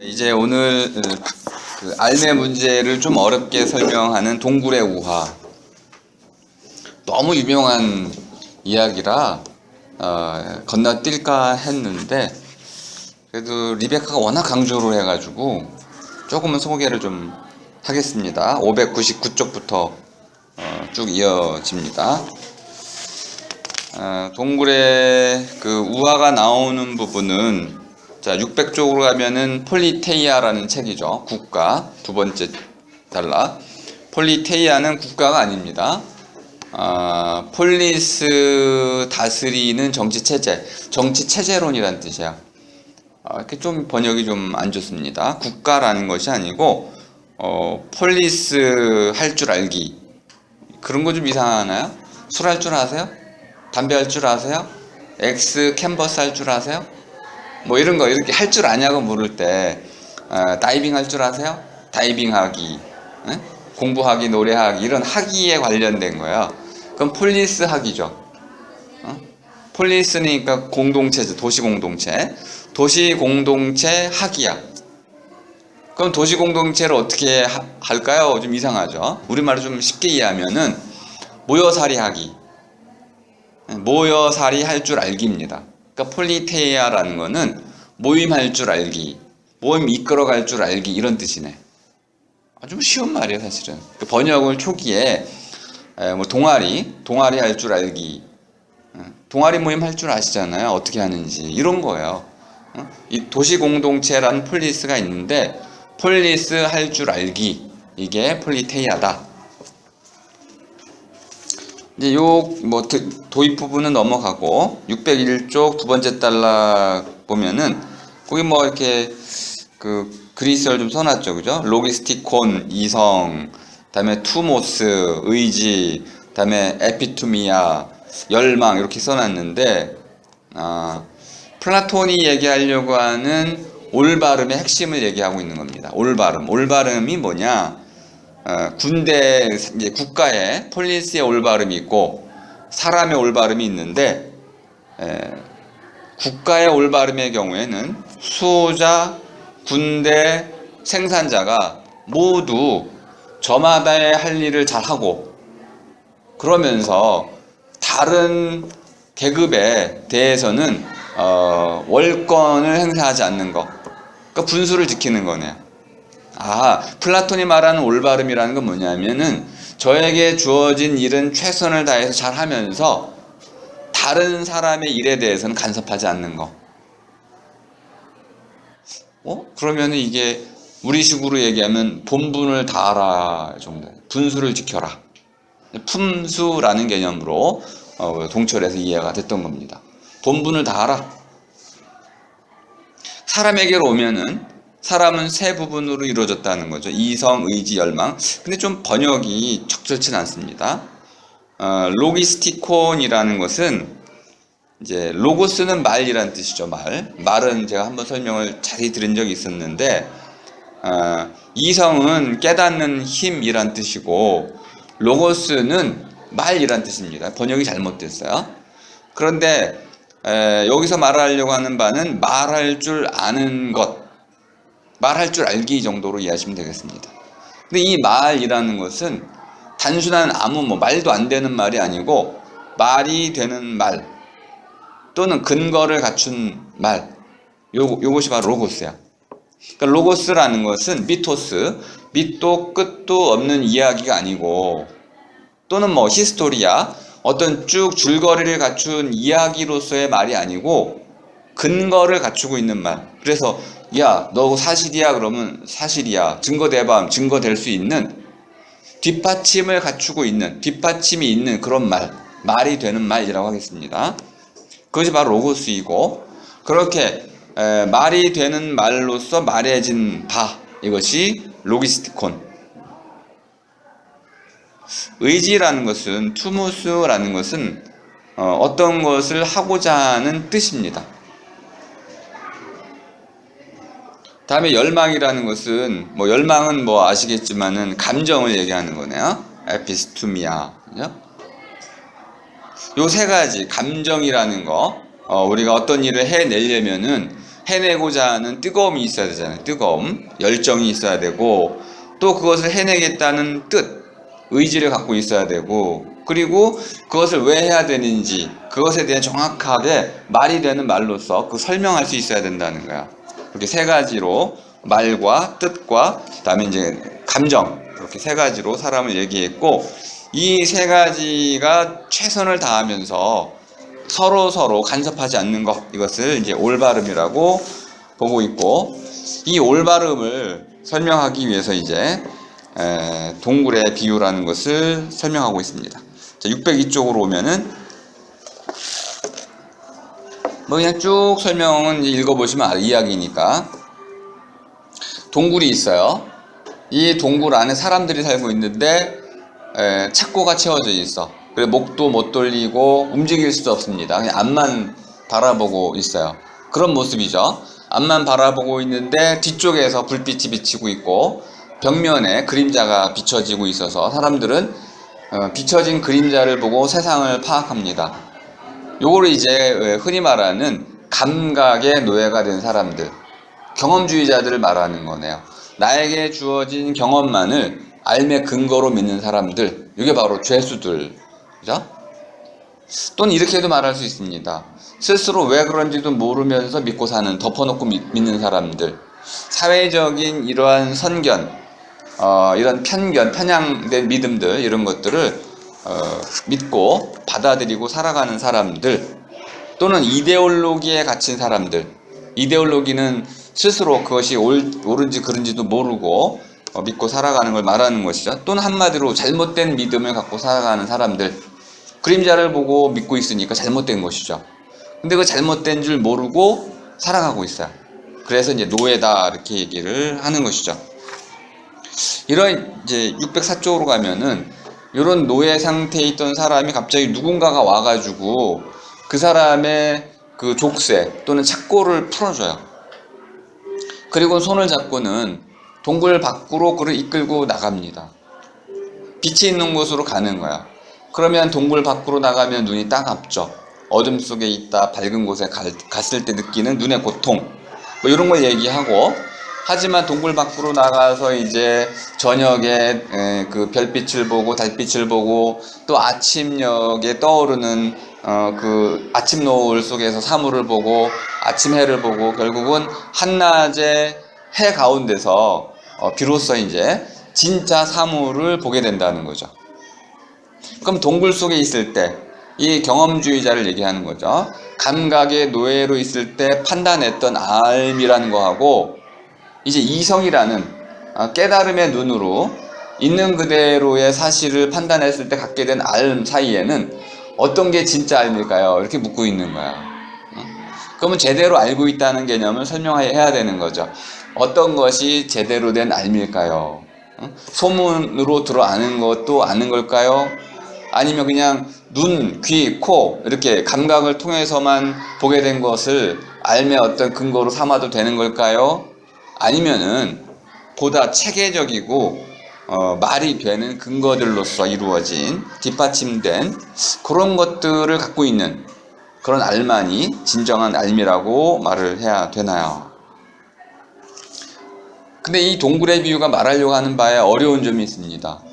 이제 오늘 그 알매 문제를 좀 어렵게 설명하는 동굴의 우화, 너무 유명한 이야기라 건너뛸까 했는데 그래도 리베카가 워낙 강조를 해가지고 조금은 소개를 좀 하겠습니다. 599쪽부터 쭉 이어집니다. 동굴의 그 우화가 나오는 부분은 자 600쪽으로 가면은 폴리테이아라는 책이죠. 국가 두 번째 단락. 폴리테이아는 국가가 아닙니다. 폴리스 다스리는 정치체제, 정치체제론이라는 뜻이야. 이렇게 좀 번역이 좀 안 좋습니다. 국가라는 것이 아니고 폴리스 할 줄 알기, 그런 거 좀 이상하나요? 술 할 줄 아세요? 담배 할 줄 아세요? 엑스 캔버스 할 줄 아세요? 뭐 이런 거 이렇게 할 줄 아냐고 물을 때 다이빙 할 줄 아세요? 다이빙 하기, 공부하기, 노래하기, 이런 학위에 관련된 거예요. 그럼 폴리스 학이죠. 폴리스니까 공동체죠. 도시 공동체. 도시 공동체 학이야. 그럼 도시 공동체를 어떻게 할까요? 좀 이상하죠. 우리말로 좀 쉽게 이해하면은 모여살이 하기, 모여살이 할 줄 알기입니다. 그러니까 폴리테이아라는 거는 모임할 줄 알기, 모임 이끌어갈 줄 알기, 이런 뜻이네. 아주 쉬운 말이에요, 사실은. 그 번역을 초기에 뭐 동아리 할 줄 알기, 동아리 모임 할 줄 아시잖아요. 어떻게 하는지, 이런 거예요. 이 도시 공동체라는 폴리스가 있는데 폴리스 할 줄 알기, 이게 폴리테이아다. 이제 뭐 도입 부분은 넘어가고 601쪽 두 번째 단락 보면은 거기 뭐 이렇게 그 그리스어를 좀 써놨죠, 그죠? 로기스티콘 이성, 그다음에 투모스 의지, 그다음에 에피투미아 열망, 이렇게 써놨는데 플라톤이 얘기하려고 하는 올바름의 핵심을 얘기하고 있는 겁니다. 올바름이 뭐냐? 군대, 이제 국가의 폴리스의 올바름이 있고 사람의 올바름이 있는데, 국가의 올바름의 경우에는 수호자, 군대, 생산자가 모두 저마다의 할 일을 잘하고, 그러면서 다른 계급에 대해서는 월권을 행사하지 않는 것, 그러니까 분수를 지키는 거네요. 플라톤이 말하는 올바름이라는 건 뭐냐면은 저에게 주어진 일은 최선을 다해서 잘 하면서 다른 사람의 일에 대해서는 간섭하지 않는 거. 그러면은 이게 우리식으로 얘기하면 본분을 다하라 정도. 분수를 지켜라. 품수라는 개념으로 동철해서 이해가 됐던 겁니다. 본분을 다하라. 사람에게로 오면은 사람은 세 부분으로 이루어졌다는 거죠. 이성, 의지, 열망. 근데 좀 번역이 적절치 않습니다. 로기스티콘이라는 것은 이제 로고스는 말이라는 뜻이죠. 말은 제가 한번 설명을 자세히 드린 적이 있었는데, 이성은 깨닫는 힘이란 뜻이고 로고스는 말이란 뜻입니다. 번역이 잘못됐어요. 그런데 여기서 말하려고 하는 바는 말할 줄 아는 것, 말할 줄 알기 정도로 이해하시면 되겠습니다. 근데 이 말이라는 것은 단순한 아무 말도 안 되는 말이 아니고 말이 되는 말, 또는 근거를 갖춘 말, 요것이 바로 로고스야. 그러니까 로고스라는 것은 미토스, 밑도 끝도 없는 이야기가 아니고, 또는 히스토리아, 어떤 쭉 줄거리를 갖춘 이야기로서의 말이 아니고 근거를 갖추고 있는 말. 그래서 야, 너 사실이야 그러면 사실이야, 증거 대봐 하면 증거 될 수 있는, 뒷받침을 갖추고 있는, 뒷받침이 있는 그런 말이 되는 말이라고 하겠습니다. 그것이 바로 로고스이고, 그렇게 말이 되는 말로서 말해진 바, 이것이 로기스티콘. 의지라는 것은, 투모스라는 것은 어떤 것을 하고자 하는 뜻입니다. 다음에 열망이라는 것은, 열망은 아시겠지만은 감정을 얘기하는 거네요. 에피스투미아. 요 세 가지, 감정이라는 거, 우리가 어떤 일을 해내려면은 해내고자 하는 뜨거움이 있어야 되잖아요. 뜨거움, 열정이 있어야 되고, 또 그것을 해내겠다는 뜻, 의지를 갖고 있어야 되고, 그리고 그것을 왜 해야 되는지, 그것에 대해 정확하게 말이 되는 말로서 그 설명할 수 있어야 된다는 거야. 그렇게 세 가지로 말과 뜻과 그다음에 이제 감정, 그렇게 세 가지로 사람을 얘기했고, 이 세 가지가 최선을 다하면서 서로 간섭하지 않는 것, 이것을 이제 올바름이라고 보고 있고, 이 올바름을 설명하기 위해서 이제 동굴의 비유라는 것을 설명하고 있습니다. 자, 602쪽으로 오면은 뭐 그냥 쭉 설명은 읽어보시면 이야기니까. 동굴이 있어요. 이 동굴 안에 사람들이 살고 있는데 착고가 채워져 있어. 그래 목도 못 돌리고 움직일 수도 없습니다. 그냥 앞만 바라보고 있어요. 그런 모습이죠. 앞만 바라보고 있는데 뒤쪽에서 불빛이 비치고 있고 벽면에 그림자가 비춰지고 있어서 사람들은 비춰진 그림자를 보고 세상을 파악합니다. 요거를 이제 흔히 말하는 감각의 노예가 된 사람들, 경험주의자들을 말하는 거네요. 나에게 주어진 경험만을 삶의 근거로 믿는 사람들, 이게 바로 죄수들, 그죠? 또는 이렇게도 말할 수 있습니다. 스스로 왜 그런지도 모르면서 믿고 사는, 덮어놓고 믿는 사람들, 사회적인 이러한 선견, 이런 편견, 편향된 믿음들, 이런 것들을 믿고 받아들이고 살아가는 사람들, 또는 이데올로기에 갇힌 사람들. 이데올로기는 스스로 그것이 옳은지 그른지도 모르고 믿고 살아가는 걸 말하는 것이죠. 또는 한마디로 잘못된 믿음을 갖고 살아가는 사람들. 그림자를 보고 믿고 있으니까 잘못된 것이죠. 근데 그 잘못된 줄 모르고 살아가고 있어요. 그래서 이제 노예다, 이렇게 얘기를 하는 것이죠. 이런 이제 604쪽으로 가면은 이런 노예 상태에 있던 사람이 갑자기 누군가가 와가지고 그 사람의 그 족쇄 또는 착고를 풀어줘요. 그리고 손을 잡고는 동굴 밖으로 그를 이끌고 나갑니다. 빛이 있는 곳으로 가는 거야. 그러면 동굴 밖으로 나가면 눈이 따갑죠. 어둠 속에 있다 밝은 곳에 갔을 때 느끼는 눈의 고통, 뭐 이런 걸 얘기하고, 하지만 동굴 밖으로 나가서 이제 저녁에 그 별빛을 보고 달빛을 보고 또 아침녘에 떠오르는 그 아침 노을 속에서 사물을 보고 아침 해를 보고 결국은 한낮의 해 가운데서 비로소 이제 진짜 사물을 보게 된다는 거죠. 그럼 동굴 속에 있을 때 이 경험주의자를 얘기하는 거죠. 감각의 노예로 있을 때 판단했던 알미라는 거하고 이제 이성이라는 깨달음의 눈으로 있는 그대로의 사실을 판단했을 때 갖게 된 알 사이에는 어떤 게 진짜 알일까요? 이렇게 묻고 있는 거야. 그러면 제대로 알고 있다는 개념을 설명해야 되는 거죠. 어떤 것이 제대로 된 알밀까요? 소문으로 들어 아는 것도 아는 걸까요? 아니면 그냥 눈, 귀, 코 이렇게 감각을 통해서만 보게 된 것을 알의 어떤 근거로 삼아도 되는 걸까요? 아니면은 보다 체계적이고 말이 되는 근거들로서 이루어진 뒷받침된 그런 것들을 갖고 있는 그런 알만이 진정한 알미라고 말을 해야 되나요? 근데 이 동굴의 비유가 말하려고 하는 바에 어려운 점이 있습니다.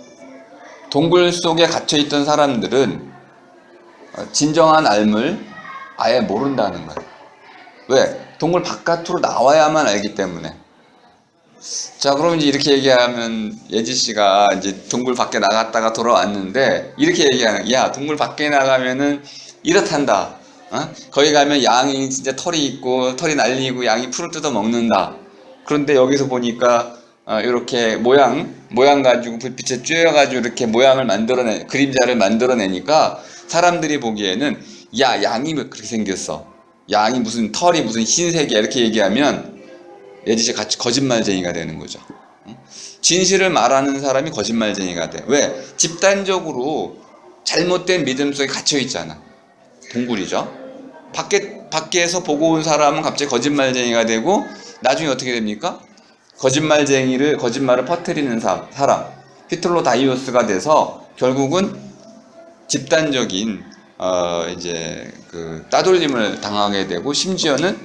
동굴 속에 갇혀있던 사람들은 진정한 알을 아예 모른다는 거예요. 왜? 동굴 바깥으로 나와야만 알기 때문에. 자, 그럼 이제 이렇게 얘기하면 예지 씨가 이제 동굴 밖에 나갔다가 돌아왔는데 이렇게 얘기하는, 야, 동굴 밖에 나가면은 이렇단다. 거기 가면 양이 진짜 털이 있고 털이 날리고 양이 풀을 뜯어 먹는다. 그런데 여기서 보니까 이렇게 모양 가지고 불빛에 쬐어가지고 이렇게 모양을 그림자를 만들어내니까 사람들이 보기에는 야, 양이 왜 그렇게 생겼어? 양이 무슨 털이 무슨 흰색이야? 이렇게 얘기하면 예지씨 같이 거짓말쟁이가 되는 거죠. 진실을 말하는 사람이 거짓말쟁이가 돼. 왜? 집단적으로 잘못된 믿음 속에 갇혀 있잖아. 동굴이죠. 밖에서 보고 온 사람은 갑자기 거짓말쟁이가 되고 나중에 어떻게 됩니까? 거짓말을 퍼뜨리는 사람, 히틀러 다이오스가 돼서 결국은 집단적인 이제 그 따돌림을 당하게 되고 심지어는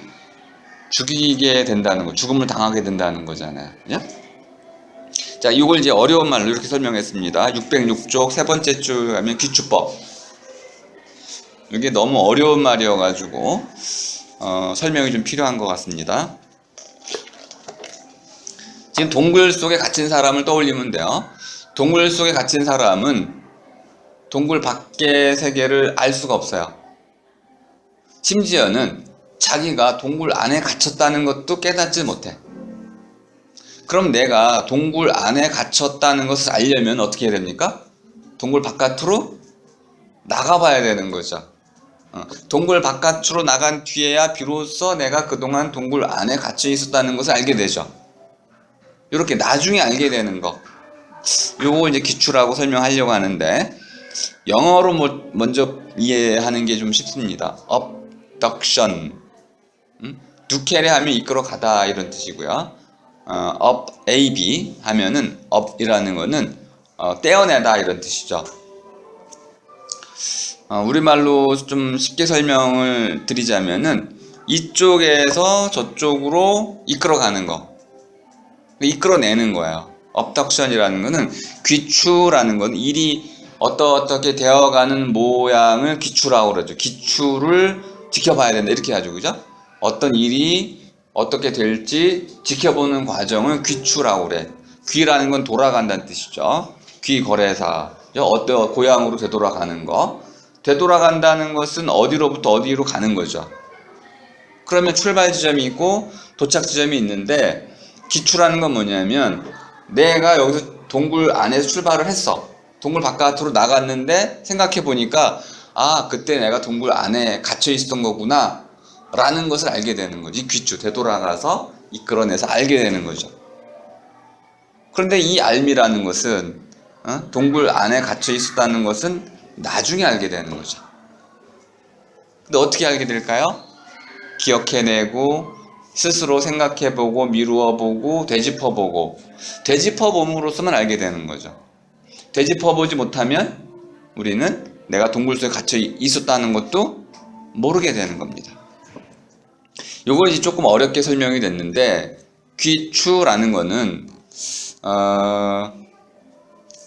죽이게 된다는 거, 죽음을 당하게 된다는 거잖아요. 예? 자, 이걸 이제 어려운 말로 이렇게 설명했습니다. 606쪽 세 번째 줄 가면 귀추법. 이게 너무 어려운 말이어가지고 설명이 좀 필요한 것 같습니다. 지금 동굴 속에 갇힌 사람을 떠올리면 돼요. 동굴 속에 갇힌 사람은 동굴 밖의 세계를 알 수가 없어요. 심지어는 자기가 동굴 안에 갇혔다는 것도 깨닫지 못해. 그럼 내가 동굴 안에 갇혔다는 것을 알려면 어떻게 해야 됩니까? 동굴 바깥으로 나가봐야 되는 거죠. 동굴 바깥으로 나간 뒤에야 비로소 내가 그동안 동굴 안에 갇혀 있었다는 것을 알게 되죠. 이렇게 나중에 알게 되는 거, 요거 이제 기추라고 설명하려고 하는데, 영어로 먼저 이해하는 게 좀 쉽습니다. abduction, 두케레 하면 이끌어 가다 이런 뜻이고요. ab 하면은 up이라는 거는 떼어내다 이런 뜻이죠. 우리말로 좀 쉽게 설명을 드리자면은 이쪽에서 저쪽으로 이끌어가는 거, 이끌어내는 거예요. abduction이라는 거는, 귀추라는 건 일이 어떻게 되어가는 모양을 귀추라고 그러죠. 귀추를 지켜봐야 된다 이렇게 하죠, 그죠? 어떤 일이 어떻게 될지 지켜보는 과정을 귀추라고 그래. 귀라는 건 돌아간다는 뜻이죠. 귀거래사, 어떤 고향으로 되돌아가는 거. 되돌아간다는 것은 어디로부터 어디로 가는 거죠. 그러면 출발 지점이 있고 도착 지점이 있는데, 기추라는 건 뭐냐면 내가 여기서 동굴 안에서 출발을 했어. 동굴 바깥으로 나갔는데 생각해 보니까 그때 내가 동굴 안에 갇혀 있었던 거구나 라는 것을 알게 되는 거지. 귀추, 되돌아가서 이끌어내서 알게 되는 거죠. 그런데 이 알미라는 것은 동굴 안에 갇혀 있었다는 것은 나중에 알게 되는 거죠. 근데 어떻게 알게 될까요? 기억해내고 스스로 생각해보고 미루어보고 되짚어보고, 되짚어봄으로써만 알게 되는 거죠. 되짚어보지 못하면 우리는 내가 동굴 속에 갇혀 있었다는 것도 모르게 되는 겁니다. 요거 이제 조금 어렵게 설명이 됐는데, 귀추라는 거는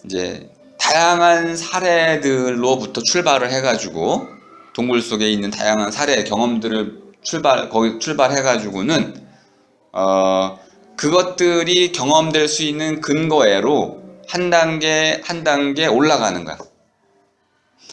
이제 다양한 사례들로부터 출발을 해가지고 동굴 속에 있는 다양한 사례 경험들을 거기 출발해가지고는 그것들이 경험될 수 있는 근거애로 한 단계 한 단계 올라가는 거야.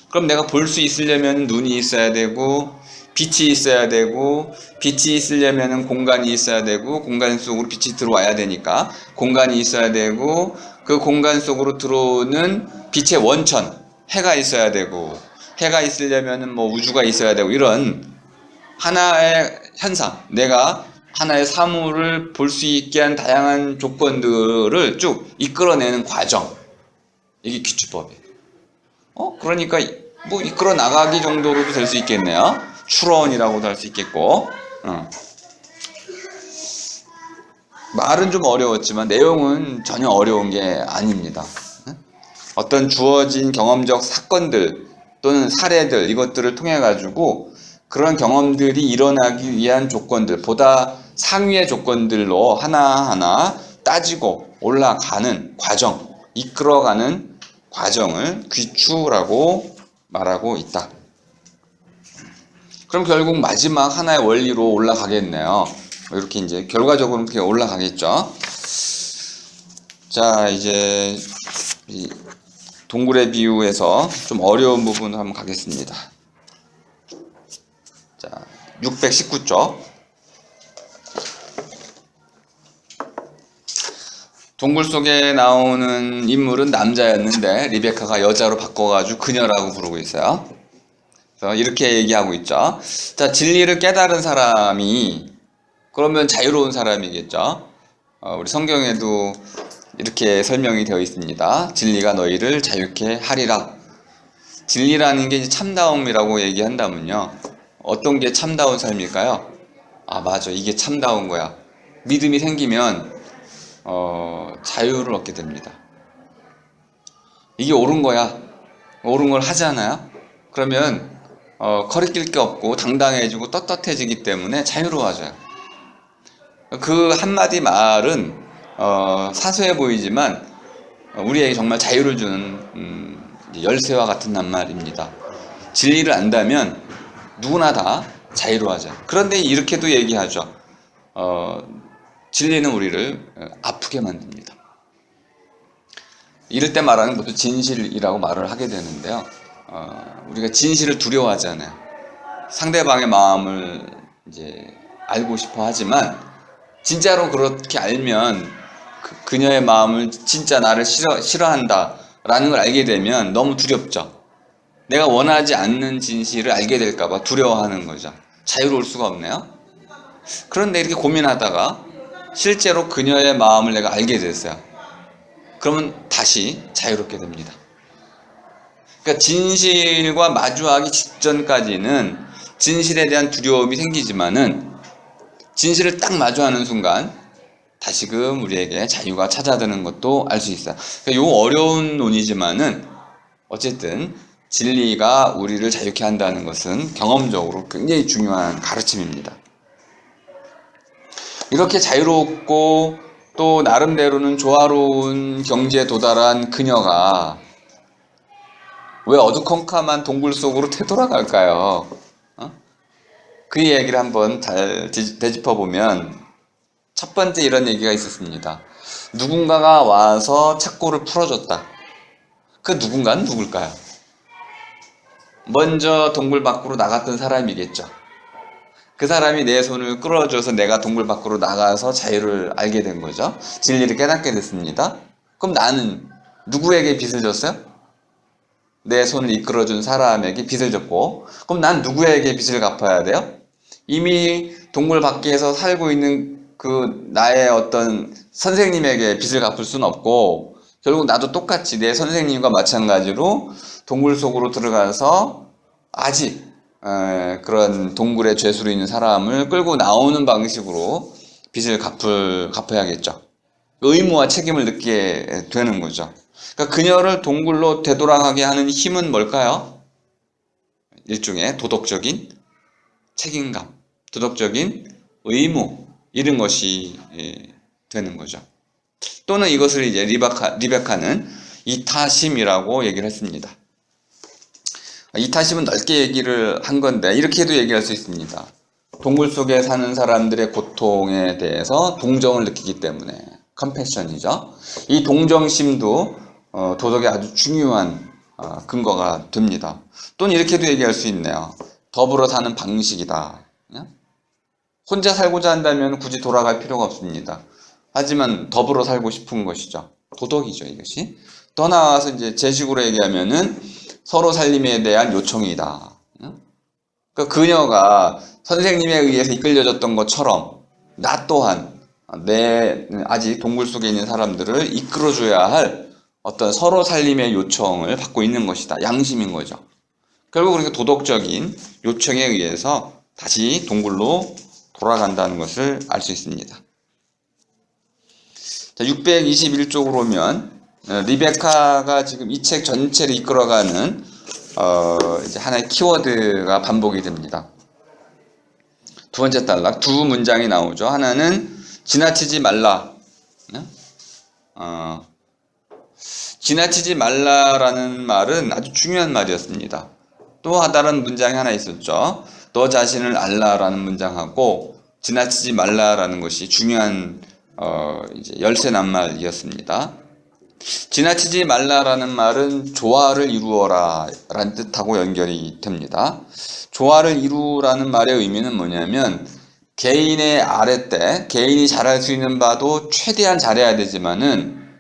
그럼 내가 볼 수 있으려면 눈이 있어야 되고, 빛이 있어야 되고, 빛이 있으려면 공간이 있어야 되고, 공간 속으로 빛이 들어와야 되니까 공간이 있어야 되고, 그 공간 속으로 들어오는 빛의 원천, 해가 있어야 되고, 해가 있으려면 뭐 우주가 있어야 되고, 이런 하나의 현상, 내가 하나의 사물을 볼 수 있게 한 다양한 조건들을 쭉 이끌어내는 과정, 이게 귀추법이에요. 그러니까 뭐 이끌어 나가기 정도로도 될 수 있겠네요. 추론이라고도 할 수 있겠고. 말은 좀 어려웠지만 내용은 전혀 어려운 게 아닙니다. 어떤 주어진 경험적 사건들 또는 사례들, 이것들을 통해 가지고 그런 경험들이 일어나기 위한 조건들, 보다 상위의 조건들로 하나하나 따지고 올라가는 과정, 이끌어가는 과정을 귀추라고 말하고 있다. 그럼 결국 마지막 하나의 원리로 올라가겠네요. 이렇게 이제 결과적으로 이렇게 올라가겠죠. 자, 이제 이 동굴의 비유에서 좀 어려운 부분 한번 가겠습니다. 자, 619쪽. 동굴 속에 나오는 인물은 남자였는데 리베카가 여자로 바꿔가지고 그녀라고 부르고 있어요. 그래서 이렇게 얘기하고 있죠. 자, 진리를 깨달은 사람이 그러면 자유로운 사람이겠죠. 우리 성경에도 이렇게 설명이 되어 있습니다. 진리가 너희를 자유케 하리라. 진리라는 게 참다움이라고 얘기한다면요, 어떤 게 참다운 삶일까요? 맞아, 이게 참다운 거야. 믿음이 생기면 자유를 얻게 됩니다. 이게 옳은 거야. 옳은 걸 하잖아요. 그러면 거리낄 게 없고 당당해지고 떳떳해지기 때문에 자유로워져요. 그 한마디 말은 사소해 보이지만 우리에게 정말 자유를 주는 열쇠와 같은 말입니다. 진리를 안다면 누구나 다 자유로워하자. 그런데 이렇게도 얘기하죠. 진리는 우리를 아프게 만듭니다. 이럴 때 말하는 것도 진실이라고 말을 하게 되는데요. 우리가 진실을 두려워하잖아요. 상대방의 마음을 이제 알고 싶어 하지만 진짜로 그렇게 알면 그녀의 마음을 진짜 나를 싫어한다 라는 걸 알게 되면 너무 두렵죠. 내가 원하지 않는 진실을 알게 될까봐 두려워하는 거죠. 자유로울 수가 없네요. 그런데 이렇게 고민하다가 실제로 그녀의 마음을 내가 알게 됐어요. 그러면 다시 자유롭게 됩니다. 그러니까 진실과 마주하기 직전까지는 진실에 대한 두려움이 생기지만은 진실을 딱 마주하는 순간 다시금 우리에게 자유가 찾아드는 것도 알 수 있어요. 그러니까 요 어려운 논이지만은 어쨌든 진리가 우리를 자유케 한다는 것은 경험적으로 굉장히 중요한 가르침입니다. 이렇게 자유롭고 또 나름대로는 조화로운 경지에 도달한 그녀가 왜 어두컴컴한 동굴 속으로 되돌아갈까요? 그 얘기를 한번 잘 되짚어보면 첫 번째 이런 얘기가 있었습니다. 누군가가 와서 착고를 풀어줬다. 그 누군가는 누굴까요? 먼저 동굴 밖으로 나갔던 사람이겠죠. 그 사람이 내 손을 끌어줘서 내가 동굴 밖으로 나가서 자유를 알게 된 거죠. 진리를 깨닫게 됐습니다. 그럼 나는 누구에게 빚을 졌어요? 내 손을 이끌어준 사람에게 빚을 졌고, 그럼 난 누구에게 빚을 갚아야 돼요? 이미 동굴 밖에서 살고 있는 그 나의 어떤 선생님에게 빚을 갚을 수는 없고, 결국 나도 똑같이 내 선생님과 마찬가지로 동굴 속으로 들어가서 아직 그런 동굴의 죄수로 있는 사람을 끌고 나오는 방식으로 빚을 갚아야겠죠. 의무와 책임을 느끼게 되는 거죠. 그러니까 그녀를 동굴로 되돌아가게 하는 힘은 뭘까요? 일종의 도덕적인 책임감, 도덕적인 의무, 이런 것이 되는 거죠. 또는 이것을 이제 리베카는 이타심이라고 얘기를 했습니다. 이타심은 넓게 얘기를 한 건데 이렇게도 얘기할 수 있습니다. 동굴 속에 사는 사람들의 고통에 대해서 동정을 느끼기 때문에 컴패션이죠. 이 동정심도 도덕의 아주 중요한 근거가 됩니다. 또는 이렇게도 얘기할 수 있네요. 더불어 사는 방식이다. 혼자 살고자 한다면 굳이 돌아갈 필요가 없습니다. 하지만 더불어 살고 싶은 것이죠. 도덕이죠, 이것이. 더 나아가서 이제 제 식으로 얘기하면은 서로 살림에 대한 요청이다. 그러니까 그녀가 선생님에 의해서 이끌려졌던 것처럼 나 또한 내 아직 동굴 속에 있는 사람들을 이끌어줘야 할 어떤 서로 살림의 요청을 받고 있는 것이다. 양심인 거죠. 결국 그러니까 도덕적인 요청에 의해서 다시 동굴로 돌아간다는 것을 알 수 있습니다. 자, 621쪽으로 오면 리베카가 지금 이 책 전체를 이끌어가는 이제 하나의 키워드가 반복이 됩니다. 두 번째 단락 두 문장이 나오죠. 하나는 지나치지 말라. 지나치지 말라라는 말은 아주 중요한 말이었습니다. 또 다른 문장이 하나 있었죠. 너 자신을 알라라는 문장하고 지나치지 말라라는 것이 중요한 이제 열쇠 낱말이었습니다. 지나치지 말라라는 말은 조화를 이루어라 라는 뜻하고 연결이 됩니다. 조화를 이루라는 말의 의미는 뭐냐면 개인의 아랫대, 개인이 잘할 수 있는 바도 최대한 잘해야 되지만은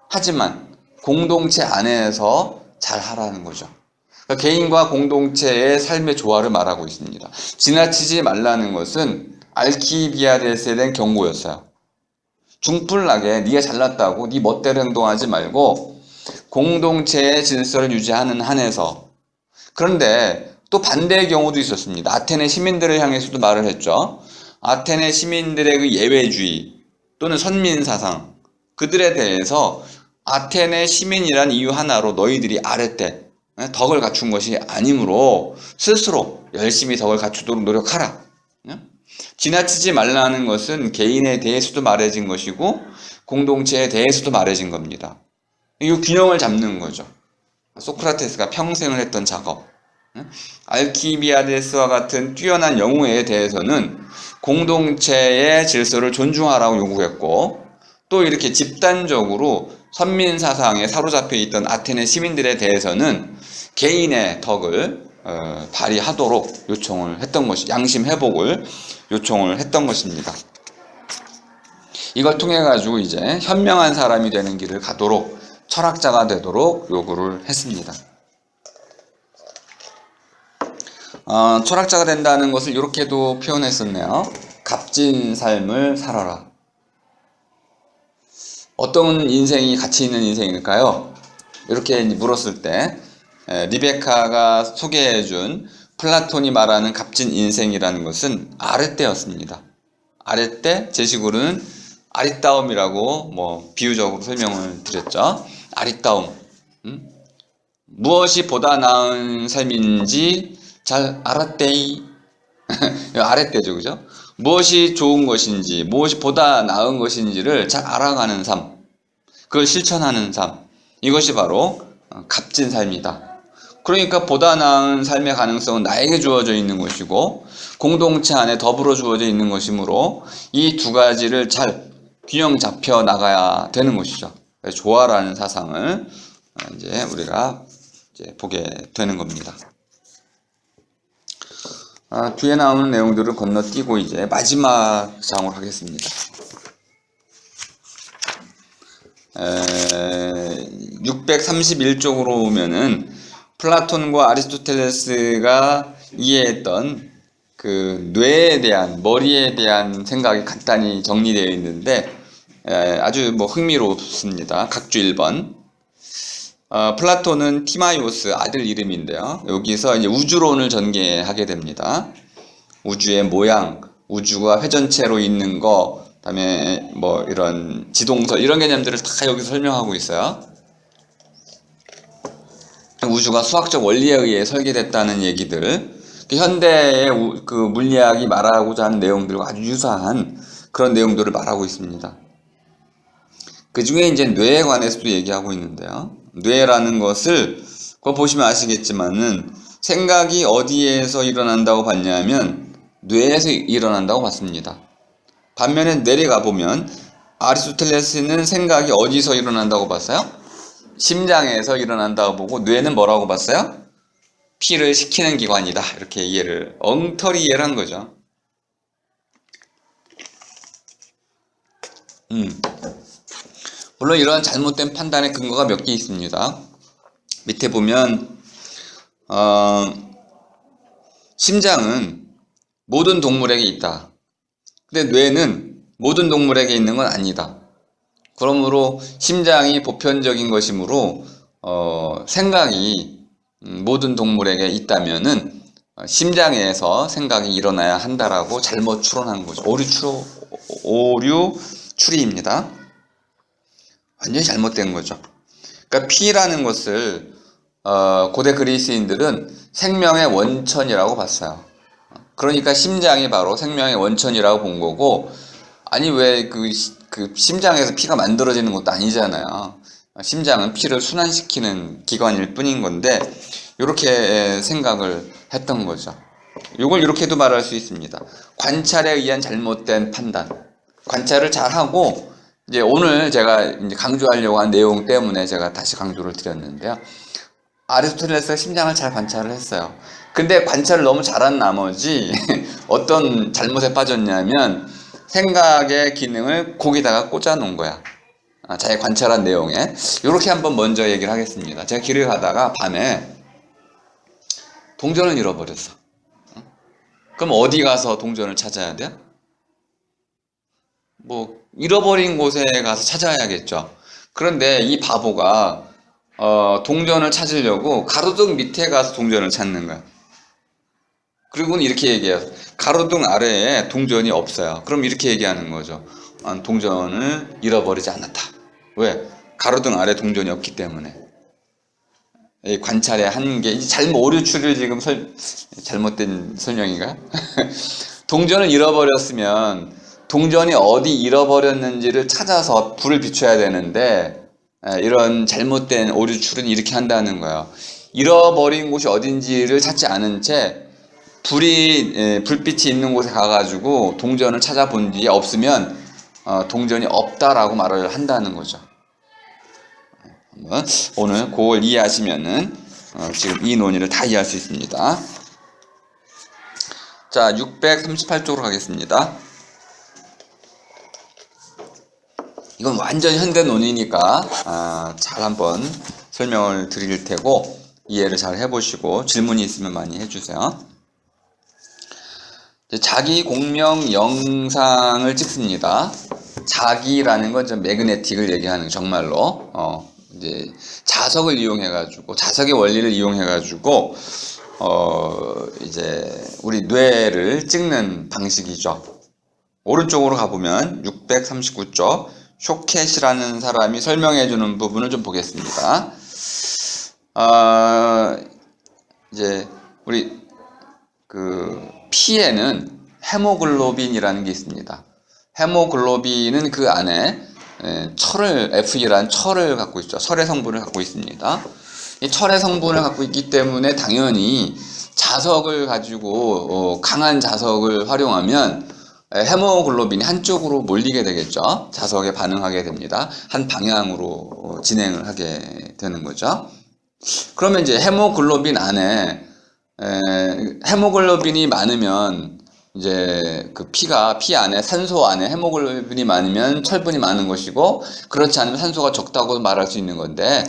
하지만 공동체 안에서 잘하라는 거죠. 그러니까 개인과 공동체의 삶의 조화를 말하고 있습니다. 지나치지 말라는 것은 알키비아데스에 대한 경고였어요. 중풀나게 네가 잘났다고 네 멋대로 행동하지 말고 공동체의 질서를 유지하는 한에서. 그런데 또 반대의 경우도 있었습니다. 아테네 시민들을 향해서도 말을 했죠. 아테네 시민들의 그 예외주의 또는 선민사상, 그들에 대해서 아테네 시민이란 이유 하나로 너희들이 아랫대 덕을 갖춘 것이 아니므로 스스로 열심히 덕을 갖추도록 노력하라. 지나치지 말라는 것은 개인에 대해서도 말해진 것이고 공동체에 대해서도 말해진 겁니다. 이 균형을 잡는 거죠. 소크라테스가 평생을 했던 작업. 알키비아데스와 같은 뛰어난 영웅에 대해서는 공동체의 질서를 존중하라고 요구했고, 또 이렇게 집단적으로 선민사상에 사로잡혀 있던 아테네 시민들에 대해서는 개인의 덕을 발휘하도록 요청을 했던 것이, 양심 회복을 요청을 했던 것입니다. 이걸 통해 가지고 이제 현명한 사람이 되는 길을 가도록, 철학자가 되도록 요구를 했습니다. 철학자가 된다는 것을 이렇게도 표현했었네요. 값진 삶을 살아라. 어떤 인생이 가치 있는 인생일까요? 이렇게 물었을 때 리베카가 소개해준 플라톤이 말하는 값진 인생이라는 것은 아레떼였습니다. 아레떼, 제 식으로는 아리따움이라고 비유적으로 설명을 드렸죠. 아리따움. 무엇이 보다 나은 삶인지 잘 알았대이. 아랫대죠, 그죠? 무엇이 좋은 것인지, 무엇이 보다 나은 것인지를 잘 알아가는 삶, 그걸 실천하는 삶, 이것이 바로 값진 삶이다. 그러니까 보다 나은 삶의 가능성은 나에게 주어져 있는 것이고 공동체 안에 더불어 주어져 있는 것이므로 이 두 가지를 잘 균형 잡혀 나가야 되는 것이죠. 조화라는 사상을 이제 우리가 이제 보게 되는 겁니다. 뒤에 나오는 내용들을 건너뛰고 이제 마지막 장으로 하겠습니다. 631쪽으로 오면은 플라톤과 아리스토텔레스가 이해했던 그 뇌에 대한, 머리에 대한 생각이 간단히 정리되어 있는데 아주 흥미롭습니다. 각주 1번. 플라톤은 티마이오스, 아들 이름인데요. 여기서 이제 우주론을 전개하게 됩니다. 우주의 모양, 우주가 회전체로 있는 거, 그다음에 이런 지동설, 이런 개념들을 다 여기서 설명하고 있어요. 우주가 수학적 원리에 의해 설계됐다는 얘기들, 현대의 그 물리학이 말하고자 하는 내용들과 아주 유사한 그런 내용들을 말하고 있습니다. 그 중에 이제 뇌에 관해서도 얘기하고 있는데요. 뇌라는 것을, 그거 보시면 아시겠지만은 생각이 어디에서 일어난다고 봤냐면 뇌에서 일어난다고 봤습니다. 반면에 내려가 보면 아리스토텔레스는 생각이 어디서 일어난다고 봤어요? 심장에서 일어난다고 보고 뇌는 뭐라고 봤어요? 피를 식히는 기관이다. 이렇게 이해를, 엉터리 이해를 한 거죠. 물론 이런 잘못된 판단의 근거가 몇 개 있습니다. 밑에 보면 심장은 모든 동물에게 있다. 근데 뇌는 모든 동물에게 있는 건 아니다. 그러므로 심장이 보편적인 것이므로 생각이 모든 동물에게 있다면은 심장에서 생각이 일어나야 한다라고 잘못 추론한 거죠. 오류 추리입니다. 완전히 잘못된 거죠. 그러니까 피라는 것을 고대 그리스인들은 생명의 원천이라고 봤어요. 그러니까 심장이 바로 생명의 원천이라고 본 거고, 아니 왜 그 심장에서 피가 만들어지는 것도 아니잖아요. 심장은 피를 순환시키는 기관일 뿐인 건데 이렇게 생각을 했던 거죠. 이걸 이렇게도 말할 수 있습니다. 관찰에 의한 잘못된 판단. 관찰을 잘하고, 이제 오늘 제가 이제 강조하려고 한 내용 때문에 제가 다시 강조를 드렸는데요. 아리스토텔레스가 심장을 잘 관찰을 했어요. 근데 관찰을 너무 잘한 나머지 어떤 잘못에 빠졌냐면 생각의 기능을 거기다가 꽂아 놓은 거야. 자기 관찰한 내용에. 이렇게 한번 먼저 얘기를 하겠습니다. 제가 길을 가다가 밤에 동전을 잃어버렸어. 그럼 어디 가서 동전을 찾아야 돼? 잃어버린 곳에 가서 찾아야겠죠. 그런데 이 바보가 동전을 찾으려고 가로등 밑에 가서 동전을 찾는 거야. 그리고는 이렇게 얘기해요. 가로등 아래에 동전이 없어요. 그럼 이렇게 얘기하는 거죠. 동전을 잃어버리지 않았다. 왜? 가로등 아래 동전이 없기 때문에. 이 관찰의 한계, 오류 추리를 지금 잘못된 설명인가요? 동전을 잃어버렸으면 동전이 어디 잃어버렸는지를 찾아서 불을 비춰야 되는데 이런 잘못된 오류 추론이 이렇게 한다는 거예요. 잃어버린 곳이 어딘지를 찾지 않은 채 불빛이 있는 곳에 가가지고 동전을 찾아본 뒤에 없으면 동전이 없다라고 말을 한다는 거죠. 오늘 그걸 이해하시면은 지금 이 논의를 다 이해할 수 있습니다. 자, 638쪽으로 가겠습니다. 이건 완전 현대 논의니까 잘 한번 설명을 드릴 테고 이해를 잘 해보시고 질문이 있으면 많이 해주세요. 자기 공명 영상을 찍습니다. 자기라는 건 좀 매그네틱을 얘기하는 정말로 이제 자석을 이용해가지고 자석의 원리를 이용해가지고 이제 우리 뇌를 찍는 방식이죠. 오른쪽으로 가보면 639쪽 쇼켓이라는 사람이 설명해주는 부분을 좀 보겠습니다. 이제 우리 피에는 헤모글로빈이라는 게 있습니다. 헤모글로빈은 그 안에 Fe라는 철을 갖고 있죠. 철의 성분을 갖고 있습니다. 이 철의 성분을 갖고 있기 때문에 당연히 자석을 가지고 강한 자석을 활용하면 헤모글로빈이 한쪽으로 몰리게 되겠죠. 자석에 반응하게 됩니다. 한 방향으로 진행을 하게 되는 거죠. 그러면 이제 헤모글로빈 안에 헤모글로빈이 많으면 이제 피 안에 산소 안에 헤모글로빈이 많으면 철분이 많은 것이고 그렇지 않으면 산소가 적다고 말할 수 있는 건데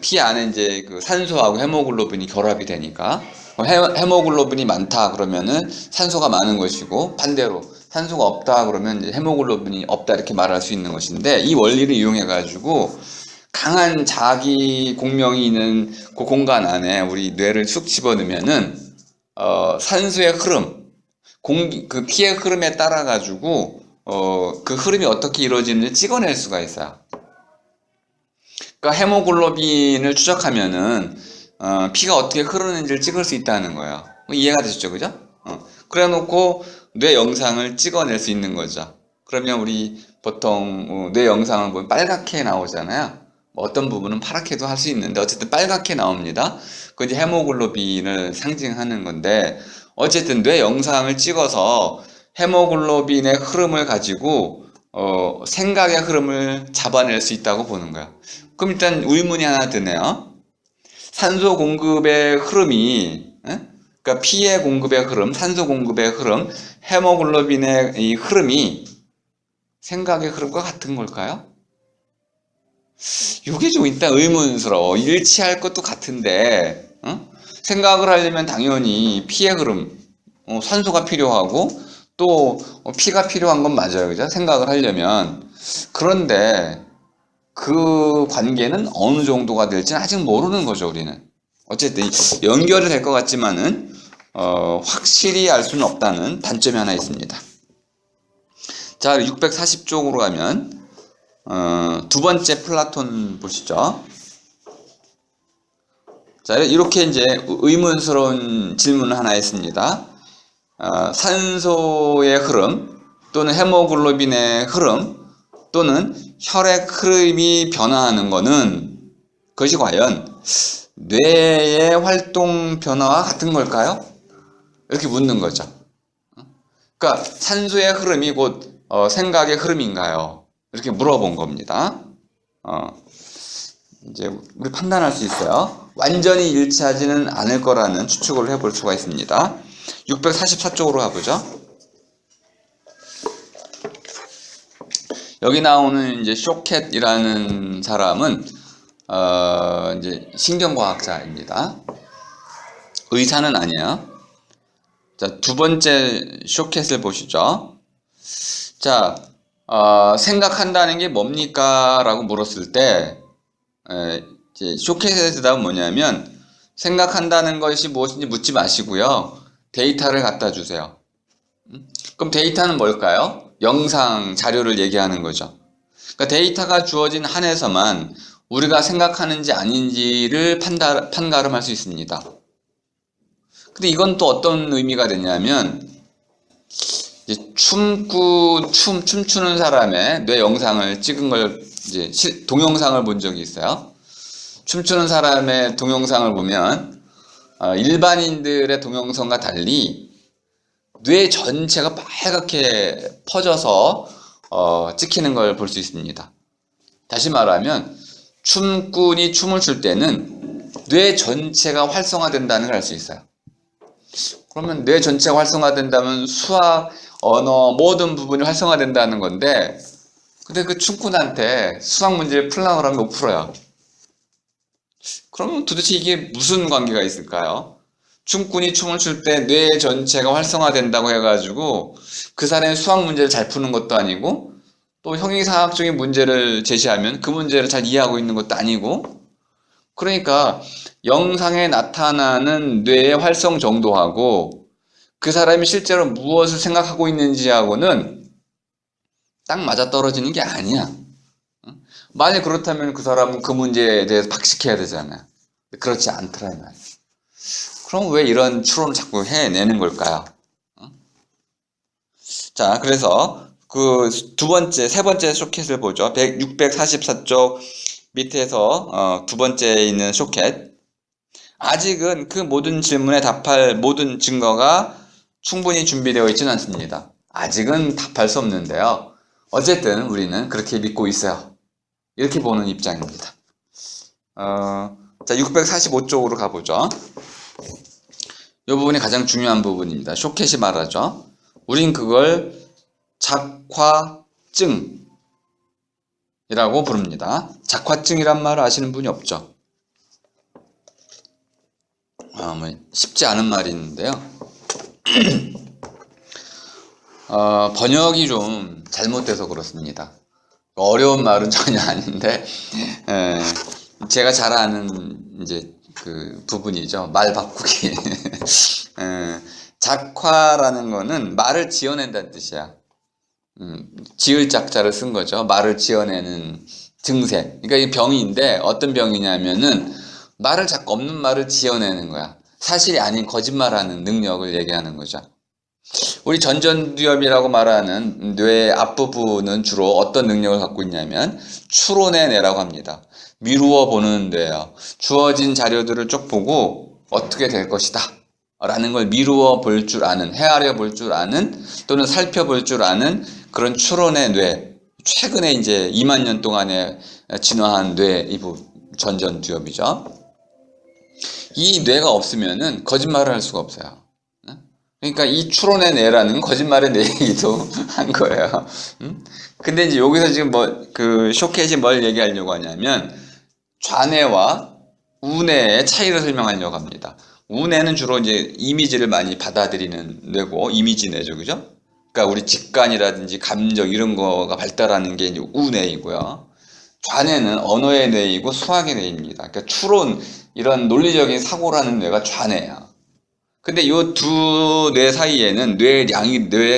피 안에 이제 산소하고 헤모글로빈이 결합이 되니까 헤모글로빈이 많다 그러면은 산소가 많은 것이고 반대로 산소가 없다 그러면 이제 헤모글로빈이 없다 이렇게 말할 수 있는 것인데 이 원리를 이용해 가지고 강한 자기 공명이 있는 그 공간 안에 우리 뇌를 쑥 집어넣으면은 산소의 흐름 그 피의 흐름에 따라 가지고 그 흐름이 어떻게 이루어지는지 찍어낼 수가 있어요. 그러니까 헤모글로빈을 추적하면은 피가 어떻게 흐르는지를 찍을 수 있다는 거예요. 이해가 되셨죠, 그죠? 그래놓고 뇌 영상을 찍어낼 수 있는 거죠. 그러면 우리 보통 뇌 영상을 보면 빨갛게 나오잖아요. 어떤 부분은 파랗게도 할 수 있는데 어쨌든 빨갛게 나옵니다. 그 이제 헤모글로빈을 상징하는 건데 어쨌든 뇌 영상을 찍어서 헤모글로빈의 흐름을 가지고 생각의 흐름을 잡아낼 수 있다고 보는 거야. 그럼 일단 의문이 하나 드네요. 산소 공급의 흐름이 그러니까 피의 공급의 흐름, 산소 공급의 흐름, 헤모글로빈의 이 흐름이 생각의 흐름과 같은 걸까요? 이게 좀 일단 의문스러워. 일치할 것도 같은데 생각을 하려면 당연히 피의 흐름, 산소가 필요하고 또 피가 필요한 건 맞아요. 그죠? 생각을 하려면. 그런데 그 관계는 어느 정도가 될지는 아직 모르는 거죠, 우리는. 어쨌든 연결이 될 것 같지만은 확실히 알 수는 없다는 단점이 하나 있습니다. 자, 640쪽으로 가면 두 번째 플라톤 보시죠. 자, 이렇게 이제 의문스러운 질문을 하나 했습니다. 산소의 흐름 또는 헤모글로빈의 흐름 또는 혈액 흐름이 변화하는 것은 그것이 과연 뇌의 활동 변화와 같은 걸까요? 이렇게 묻는 거죠. 그러니까 산소의 흐름이 곧 생각의 흐름인가요? 이렇게 물어본 겁니다. 이제 우리 판단할 수 있어요. 완전히 일치하지는 않을 거라는 추측을 해볼 수가 있습니다. 644쪽으로 가보죠. 여기 나오는 이제 쇼켓이라는 사람은 이제 신경과학자입니다. 의사는 아니에요. 자, 두 번째 쇼켓을 보시죠. 자, 생각한다는 게 뭡니까? 라고 물었을 때 이제 쇼켓의 대답은 뭐냐면 생각한다는 것이 무엇인지 묻지 마시고요. 데이터를 갖다 주세요. 그럼 데이터는 뭘까요? 영상, 자료를 얘기하는 거죠. 그러니까 데이터가 주어진 한에서만 우리가 생각하는지 아닌지를 판가름할 수 있습니다. 근데 이건 또 어떤 의미가 되냐면 이제 춤추는 사람의 뇌 영상을 찍은 걸 이제 동영상을 본 적이 있어요. 춤추는 사람의 동영상을 보면 일반인들의 동영상과 달리 뇌 전체가 빨갛게 퍼져서 찍히는 걸 볼 수 있습니다. 다시 말하면 춤꾼이 춤을 출 때는 뇌 전체가 활성화된다는 걸 알 수 있어요. 그러면 뇌 전체가 활성화된다면 수학, 언어 모든 부분이 활성화된다는 건데, 근데 그 춤꾼한테 수학 문제를 풀라고 하면 못 풀어요. 그러면 도대체 이게 무슨 관계가 있을까요? 춤꾼이 춤을 출 때 뇌 전체가 활성화된다고 해가지고 그 사람이 수학 문제를 잘 푸는 것도 아니고, 또 형이상학적인 문제를 제시하면 그 문제를 잘 이해하고 있는 것도 아니고, 그러니까 영상에 나타나는 뇌의 활성 정도하고 그 사람이 실제로 무엇을 생각하고 있는지하고는 딱 맞아떨어지는 게 아니야. 만약 그렇다면 그 사람은 그 문제에 대해서 박식해야 되잖아요. 그렇지 않더라 이 말이야. 그럼 왜 이런 추론을 자꾸 해내는 걸까요? 자, 그래서 그 세 번째 쇼켓을 보죠. 644쪽 밑에서 두 번째에 있는 쇼켓. 아직은 그 모든 질문에 답할 모든 증거가 충분히 준비되어 있지는 않습니다. 아직은 답할 수 없는데요. 어쨌든 우리는 그렇게 믿고 있어요. 이렇게 보는 입장입니다. 자, 645쪽으로 가보죠. 이 부분이 가장 중요한 부분입니다. 쇼켓이 말하죠. 우린 그걸 작화증이라고 부릅니다. 작화증이란 말을 아시는 분이 없죠. 쉽지 않은 말이 있는데요. 번역이 좀 잘못돼서 그렇습니다. 어려운 말은 전혀 아닌데, 제가 잘 아는 이제 그 부분이죠. 말 바꾸기. 작화라는 거는 말을 지어낸다는 뜻이야. 지을 작자를 쓴 거죠. 말을 지어내는 증세. 그러니까 이 병인데 어떤 병이냐면은 말을 자꾸 없는 말을 지어내는 거야. 사실이 아닌 거짓말하는 능력을 얘기하는 거죠. 우리 전전두엽이라고 말하는 뇌의 앞부분은 주로 어떤 능력을 갖고 있냐면 추론의 뇌라고 합니다. 미루어 보는 뇌예요. 주어진 자료들을 쭉 보고 어떻게 될 것이다 라는 걸 미루어 볼 줄 아는, 헤아려 볼 줄 아는, 또는 살펴볼 줄 아는 그런 추론의 뇌. 최근에 이제 2만 년 동안에 진화한 뇌, 이 전전두엽이죠. 이 뇌가 없으면은 거짓말을 할 수가 없어요. 그러니까 이 추론의 뇌라는 거짓말의 뇌이기도 한 거예요. 근데 이제 여기서 지금 그 쇼켓이 뭘 얘기하려고 하냐면 좌뇌와 우뇌의 차이를 설명하려고 합니다. 우뇌는 주로 이제 이미지를 많이 받아들이는 뇌고, 이미지 뇌죠, 그죠? 그러니까 우리 직관이라든지 감정 이런 거가 발달하는 게 이제 우뇌이고요. 좌뇌는 언어의 뇌이고 수학의 뇌입니다. 그러니까 추론, 이런 논리적인 사고라는 뇌가 좌뇌야. 근데 이 두 뇌 사이에는 뇌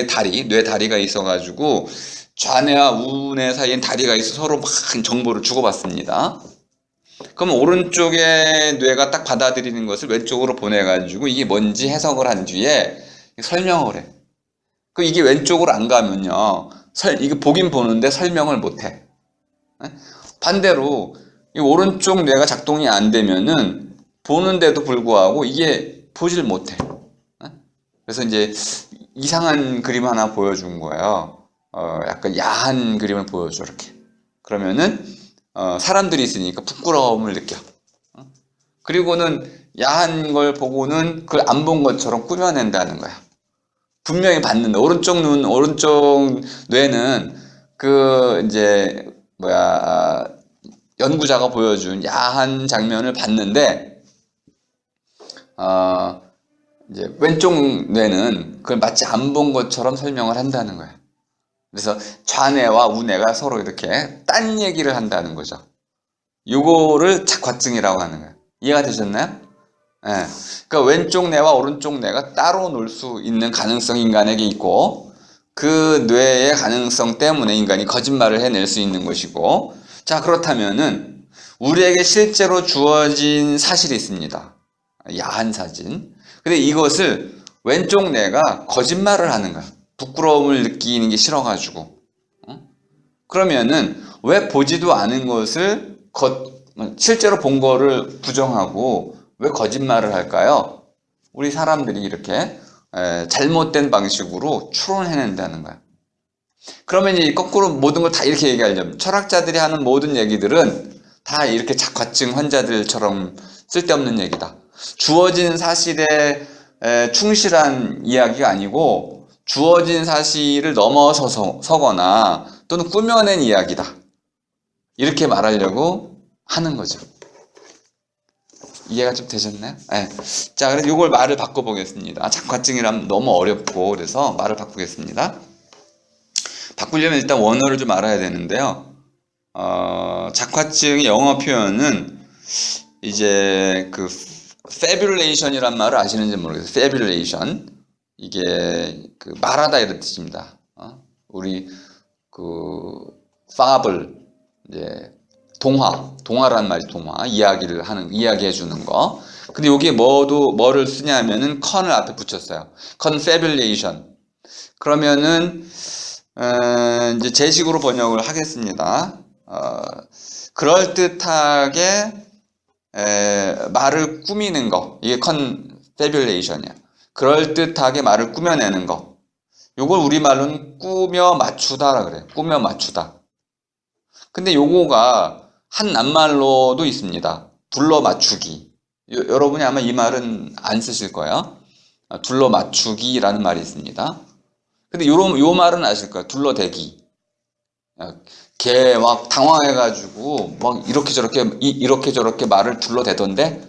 다리가 있어가지고 좌뇌와 우뇌 사이엔 다리가 있어 서로 막 정보를 주고받습니다. 그럼 오른쪽의 뇌가 딱 받아들이는 것을 왼쪽으로 보내가지고 이게 뭔지 해석을 한 뒤에 설명을 해. 그럼 이게 왼쪽으로 안 가면요, 이거 보긴 보는데 설명을 못 해. 반대로 이 오른쪽 뇌가 작동이 안 되면은 보는데도 불구하고 이게 보질 못해. 그래서 이제 이상한 그림 하나 보여준 거예요. 약간 야한 그림을 보여줘, 이렇게. 그러면은 사람들이 있으니까 부끄러움을 느껴. 그리고는 야한 걸 보고는 그걸 안 본 것처럼 꾸며낸다는 거야. 분명히 봤는데 오른쪽 뇌는 그 이제 연구자가 보여준 야한 장면을 봤는데 이제 왼쪽 뇌는 그걸 마치 안 본 것처럼 설명을 한다는 거예요. 그래서 좌뇌와 우뇌가 서로 이렇게 딴 얘기를 한다는 거죠. 요거를 작화증이라고 하는 거예요. 이해가 되셨나요? 네. 그러니까 왼쪽 뇌와 오른쪽 뇌가 따로 놀 수 있는 가능성이 인간에게 있고, 그 뇌의 가능성 때문에 인간이 거짓말을 해낼 수 있는 것이고, 자, 그렇다면은 우리에게 실제로 주어진 사실이 있습니다. 야한 사진. 근데 이것을 왼쪽 뇌가 거짓말을 하는 거야. 부끄러움을 느끼는 게 싫어가지고. 그러면은 왜 보지도 않은 것을 실제로 본 거를 부정하고 왜 거짓말을 할까요? 우리 사람들이 이렇게 잘못된 방식으로 추론해낸다는 거야. 그러면 이 거꾸로 모든 걸 다 이렇게 얘기하려면 철학자들이 하는 모든 얘기들은 다 이렇게 자과증 환자들처럼 쓸데없는 얘기다. 주어진 사실에 충실한 이야기가 아니고 주어진 사실을 넘어서거나 또는 꾸며낸 이야기다. 이렇게 말하려고 하는 거죠. 이해가 좀 되셨나요? 네. 자, 그래서 이걸 말을 바꿔보겠습니다. 자과증이라면 너무 어렵고 그래서 말을 바꾸겠습니다. 바꾸려면 일단 원어를 좀 알아야 되는데요. 자과증의 영어 표현은 이제 그 fabulation이란 말을 아시는지 모르겠어요. fabulation. 이게 그 말하다 이런 뜻입니다. 우리 그 fable 이제 동화라는 말이 동화 이야기해 주는 거. 근데 여기에 뭐를 쓰냐면은 con을 앞에 붙였어요. confabulation. 그러면은 이제 제 식으로 번역을 하겠습니다. 그럴듯하게 말을 꾸미는 거. 이게 confabulation이야. 그럴듯하게 말을 꾸며내는 거. 요걸 우리말로는 꾸며 맞추다라 그래요. 꾸며 맞추다. 근데 요거가 한 낱말로도 있습니다. 둘러 맞추기. 여러분이 아마 이 말은 안 쓰실 거예요. 둘러 맞추기라는 말이 있습니다. 근데 요 말은 아실 거예요. 둘러대기. 걔 막 당황해가지고 막 이렇게 저렇게 말을 둘러대던데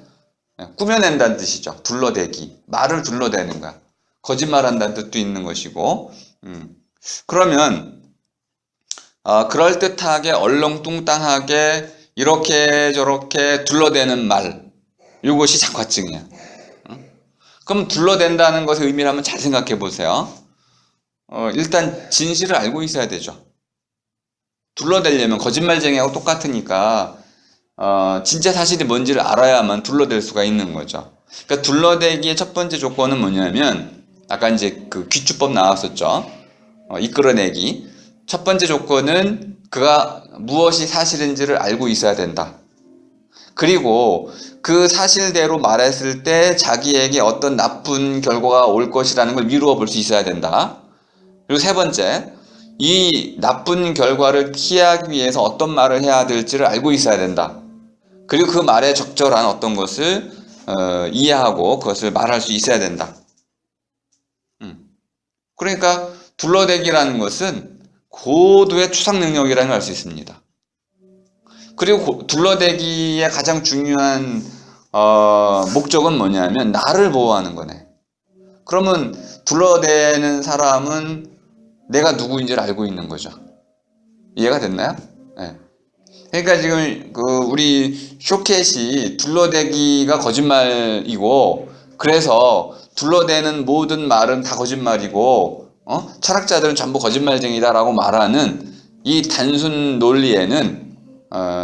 꾸며낸다는 뜻이죠. 둘러대기. 말을 둘러대는 거야. 거짓말한다는 뜻도 있는 것이고. 그러면 그럴듯하게 얼렁뚱땅하게 이렇게 저렇게 둘러대는 말. 이것이 자과증이야. 그럼 둘러댄다는 것의 의미를 한번 잘 생각해 보세요. 일단 진실을 알고 있어야 되죠. 둘러대려면 거짓말쟁이하고 똑같으니까 진짜 사실이 뭔지를 알아야만 둘러댈 수가 있는 거죠. 그러니까 둘러대기의 첫 번째 조건은 뭐냐면 아까 이제 그 귀주법 나왔었죠. 이끌어내기. 첫 번째 조건은 그가 무엇이 사실인지를 알고 있어야 된다. 그리고 그 사실대로 말했을 때 자기에게 어떤 나쁜 결과가 올 것이라는 걸 미루어 볼 수 있어야 된다. 그리고 세 번째, 이 나쁜 결과를 피하기 위해서 어떤 말을 해야 될지를 알고 있어야 된다. 그리고 그 말에 적절한 어떤 것을 이해하고 그것을 말할 수 있어야 된다. 그러니까 둘러대기라는 것은 고도의 추상 능력이라는 걸 알 수 있습니다. 그리고 둘러대기의 가장 중요한 목적은 뭐냐면 나를 보호하는 거네. 그러면 둘러대는 사람은 내가 누구인지를 알고 있는 거죠. 이해가 됐나요? 네. 그러니까 지금 우리 쇼켓이 둘러대기가 거짓말이고 그래서 둘러대는 모든 말은 다 거짓말이고 철학자들은 전부 거짓말쟁이다라고 말하는 이 단순 논리에는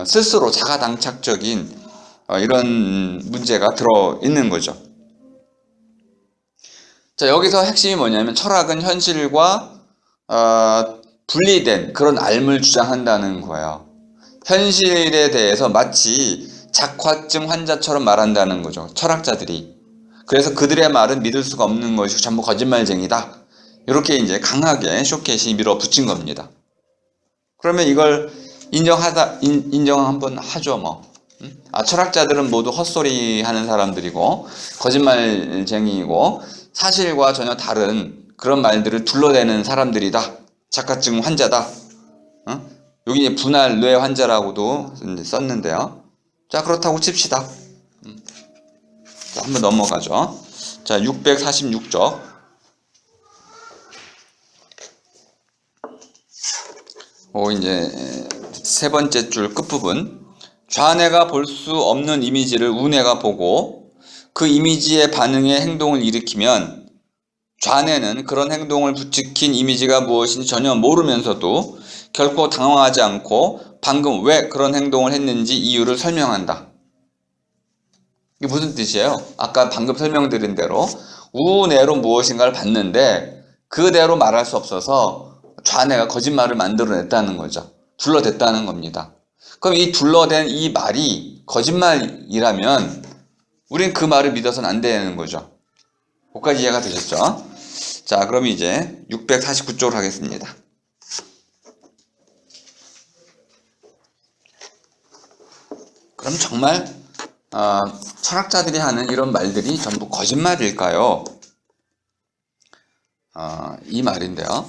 스스로 자가당착적인 이런 문제가 들어있는 거죠. 자, 여기서 핵심이 뭐냐면 철학은 현실과 분리된 그런 알을 주장한다는 거예요. 현실에 대해서 마치 자과증 환자처럼 말한다는 거죠. 철학자들이. 그래서 그들의 말은 믿을 수가 없는 것이고 전부 거짓말쟁이다. 이렇게 이제 강하게 쇼켓이 밀어붙인 겁니다. 그러면 이걸 인정 한번 하죠, 뭐. 철학자들은 모두 헛소리 하는 사람들이고, 거짓말쟁이이고, 사실과 전혀 다른 그런 말들을 둘러대는 사람들이다. 자가증 환자다. 여기 이제 분할 뇌 환자라고도 이제 썼는데요. 자, 그렇다고 칩시다. 자, 한번 넘어가죠. 자, 646쪽. 이제 세 번째 줄 끝부분. 좌뇌가 볼 수 없는 이미지를 우뇌가 보고 그 이미지의 반응에 행동을 일으키면 좌뇌는 그런 행동을 부추긴 이미지가 무엇인지 전혀 모르면서도 결코 당황하지 않고 방금 왜 그런 행동을 했는지 이유를 설명한다. 이게 무슨 뜻이에요? 아까 방금 설명드린 대로 우뇌로 무엇인가를 봤는데 그대로 말할 수 없어서 좌뇌가 거짓말을 만들어냈다는 거죠. 둘러댔다는 겁니다. 그럼 이 둘러댄 이 말이 거짓말이라면 우린 그 말을 믿어서는 안 되는 거죠. 거기까지 이해가 되셨죠? 자, 그럼 이제 649쪽으로 하겠습니다. 그럼 정말 철학자들이 하는 이런 말들이 전부 거짓말일까요? 이 말인데요.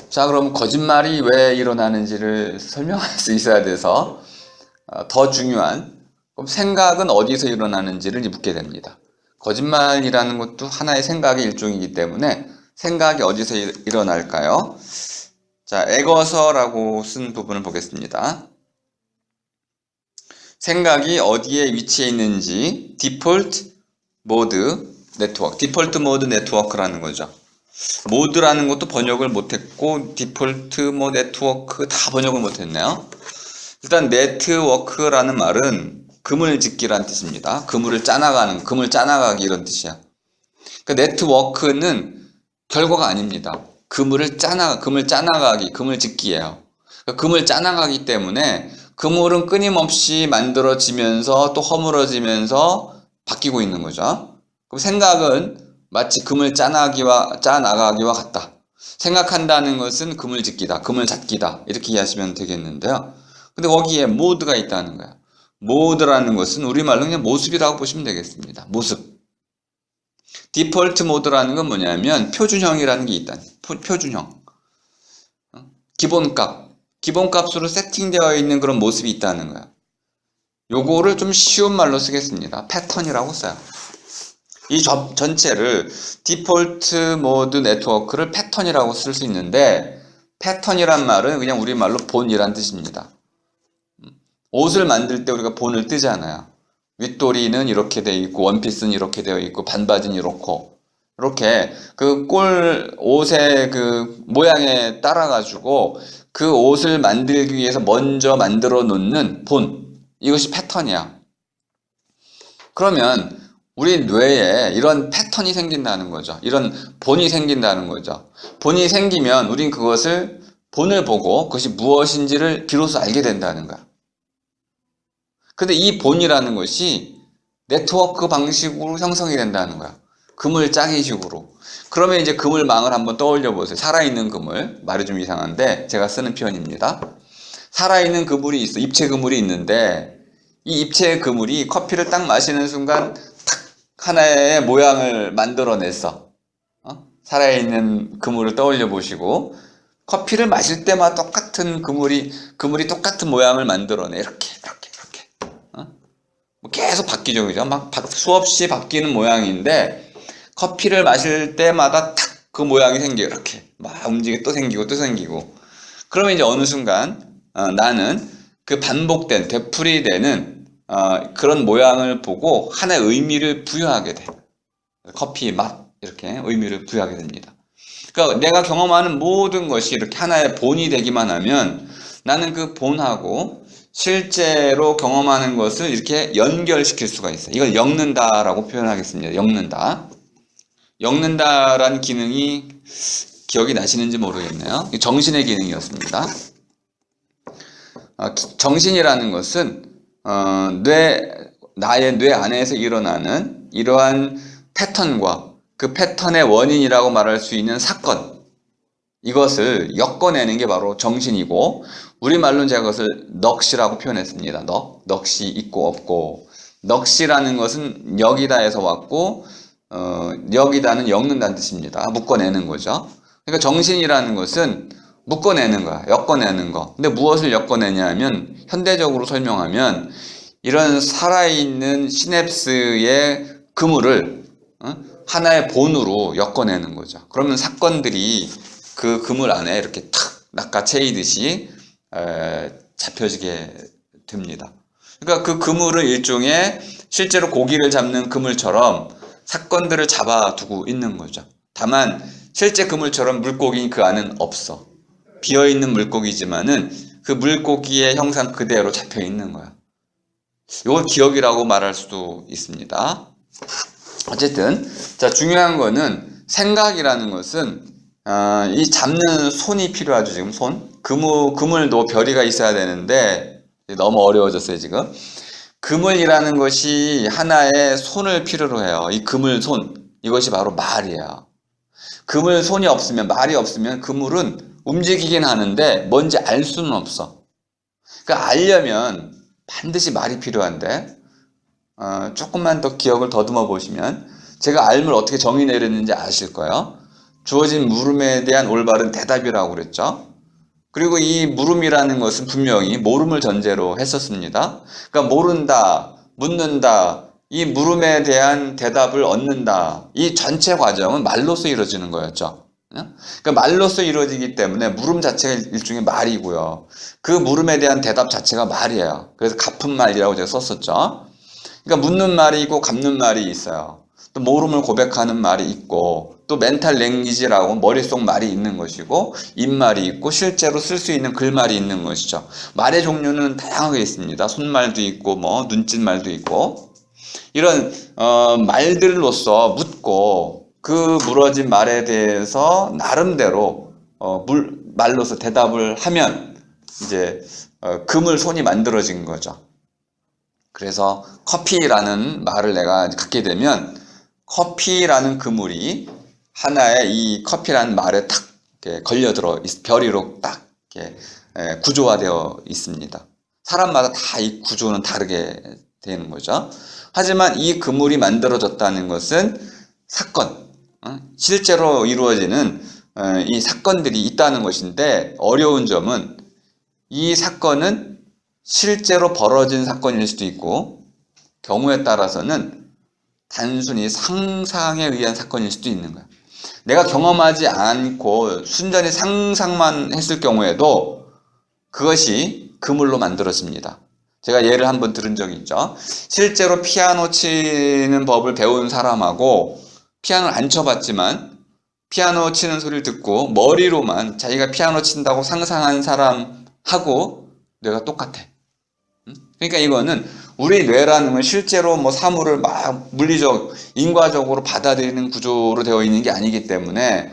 자, 그럼 거짓말이 왜 일어나는지를 설명할 수 있어야 돼서 더 중요한 그럼 생각은 어디서 일어나는지를 묻게 됩니다. 거짓말이라는 것도 하나의 생각의 일종이기 때문에 생각이 어디서 일어날까요? 자, 에거서라고 쓴 부분을 보겠습니다. 생각이 어디에 위치해 있는지 디폴트 모드 네트워크, 디폴트 모드 네트워크라는 거죠. 모드라는 것도 번역을 못했고 디폴트 뭐 네트워크 다 번역을 못했네요. 일단 네트워크라는 말은 그물 짓기란 뜻입니다. 그물을 짜나가는, 그물 짜나가기 이런 뜻이야. 그러니까 네트워크는 결과가 아닙니다. 그물 짜나가기, 그물 짓기예요. 그러니까 그물 짜나가기 때문에 그물은 끊임없이 만들어지면서 또 허물어지면서 바뀌고 있는 거죠. 그럼 생각은 마치 그물 짜나가기와 같다. 생각한다는 것은 그물 짓기다, 그물 잡기다 이렇게 이해하시면 되겠는데요. 근데 거기에 모드가 있다는 거야. 모드라는 것은 우리말로 그냥 모습이라고 보시면 되겠습니다. 모습. 디폴트 모드라는 건 뭐냐면 표준형이라는 게 있다. 표준형. 기본값으로 세팅되어 있는 그런 모습이 있다는 거야. 요거를 좀 쉬운 말로 쓰겠습니다. 패턴이라고 써요. 이 전체를 디폴트 모드 네트워크를 패턴이라고 쓸 수 있는데 패턴이란 말은 그냥 우리말로 본이란 뜻입니다. 옷을 만들 때 우리가 본을 뜨잖아요. 윗도리는 이렇게 되어 있고 원피스는 이렇게 되어 있고 반바지는 이렇고 이렇게 그 옷의 그 모양에 따라 가지고 그 옷을 만들기 위해서 먼저 만들어 놓는 본, 이것이 패턴이야. 그러면 우리 뇌에 이런 패턴이 생긴다는 거죠. 이런 본이 생긴다는 거죠. 본이 생기면 우린 그것을 본을 보고 그것이 무엇인지를 비로소 알게 된다는 거야. 근데 이 본이라는 것이 네트워크 방식으로 형성이 된다는 거야. 그물 짜기식으로. 그러면 이제 그물망을 한번 떠올려 보세요. 살아있는 그물. 말이 좀 이상한데 제가 쓰는 표현입니다. 살아있는 그물이 있어. 입체 그물이 있는데 이 입체 그물이 커피를 딱 마시는 순간 탁 하나의 모양을 만들어냈어. 살아있는 그물을 떠올려 보시고 커피를 마실 때마다 똑같은 그물이 똑같은 모양을 만들어내. 이렇게. 계속 바뀌죠, 그죠? 막 수없이 바뀌는 모양인데 커피를 마실 때마다 탁 그 모양이 생겨. 이렇게 막 움직이 또 생기고 또 생기고. 그러면 이제 어느 순간 나는 그 반복된 되풀이되는 그런 모양을 보고 하나의 의미를 부여하게 돼. 커피 맛 이렇게 의미를 부여하게 됩니다. 그러니까 내가 경험하는 모든 것이 이렇게 하나의 본이 되기만 하면 나는 그 본하고 실제로 경험하는 것을 이렇게 연결시킬 수가 있어요. 이걸 엮는다라고 표현하겠습니다. 엮는다라는 기능이 기억이 나시는지 모르겠네요. 정신의 기능이었습니다. 정신이라는 것은 나의 뇌 안에서 일어나는 이러한 패턴과 그 패턴의 원인이라고 말할 수 있는 사건, 이것을 엮어내는 게 바로 정신이고 우리말로는 제가 그것을 넋이라고 표현했습니다. 넋이 있고 없고. 넋이라는 것은 여기다에서 왔고 여기다는 엮는다는 뜻입니다. 묶어내는 거죠. 그러니까 정신이라는 것은 묶어내는 거야. 엮어내는 거. 근데 무엇을 엮어내냐 하면 현대적으로 설명하면 이런 살아있는 시냅스의 그물을 하나의 본으로 엮어내는 거죠. 그러면 사건들이 그 그물 안에 이렇게 탁 낚아채이듯이 잡혀지게 됩니다. 그러니까 그 그물은 일종의 실제로 고기를 잡는 그물처럼 사건들을 잡아두고 있는 거죠. 다만 실제 그물처럼 물고기는 그 안은 없어. 비어있는 물고기지만은 그 물고기의 형상 그대로 잡혀 있는 거야. 이걸 기억이라고 말할 수도 있습니다. 어쨌든 자, 중요한 거는 생각이라는 것은 이 잡는 손이 필요하죠. 지금 손. 그물도 별이가 있어야 되는데 너무 어려워졌어요 지금. 그물이라는 것이 하나의 손을 필요로 해요. 이 그물 손, 이것이 바로 말이에요. 그물 손이 없으면, 말이 없으면 그물은 움직이긴 하는데 뭔지 알 수는 없어. 그러니까 알려면 반드시 말이 필요한데, 조금만 더 기억을 더듬어 보시면 제가 알물 어떻게 정의 내렸는지 아실 거예요. 주어진 물음에 대한 올바른 대답이라고 그랬죠. 그리고 이 물음이라는 것은 분명히 모름을 전제로 했었습니다. 그러니까 모른다, 묻는다, 이 물음에 대한 대답을 얻는다. 이 전체 과정은 말로서 이루어지는 거였죠. 그러니까 말로서 이루어지기 때문에 물음 자체가 일종의 말이고요. 그 물음에 대한 대답 자체가 말이에요. 그래서 갚은 말이라고 제가 썼었죠. 그러니까 묻는 말이 있고 갚는 말이 있어요. 또 모름을 고백하는 말이 있고, 또 멘탈 랭귀지라고 머릿속 말이 있는 것이고, 입말이 있고 실제로 쓸 수 있는 글말이 있는 것이죠. 말의 종류는 다양하게 있습니다. 손말도 있고 뭐 눈짓말도 있고, 이런 말들로서 묻고 그 물어진 말에 대해서 나름대로 말로서 대답을 하면 이제 그물 손이 만들어진 거죠. 그래서 커피라는 말을 내가 갖게 되면 커피라는 그물이 하나의 이 커피라는 말에 탁 걸려들어 별이로 딱 구조화되어 있습니다. 사람마다 다 이 구조는 다르게 되는 거죠. 하지만 이 그물이 만들어졌다는 것은 사건, 실제로 이루어지는 이 사건들이 있다는 것인데, 어려운 점은 이 사건은 실제로 벌어진 사건일 수도 있고 경우에 따라서는 단순히 상상에 의한 사건일 수도 있는 거야. 내가 경험하지 않고 순전히 상상만 했을 경우에도 그것이 그물로 만들어집니다. 제가 예를 한번 들은 적이 있죠. 실제로 피아노 치는 법을 배운 사람하고 피아노를 안 쳐봤지만 피아노 치는 소리를 듣고 머리로만 자기가 피아노 친다고 상상한 사람하고 뇌가 똑같아. 그러니까 이거는 우리 뇌라는 건 실제로 뭐 사물을 막 물리적, 인과적으로 받아들이는 구조로 되어 있는 게 아니기 때문에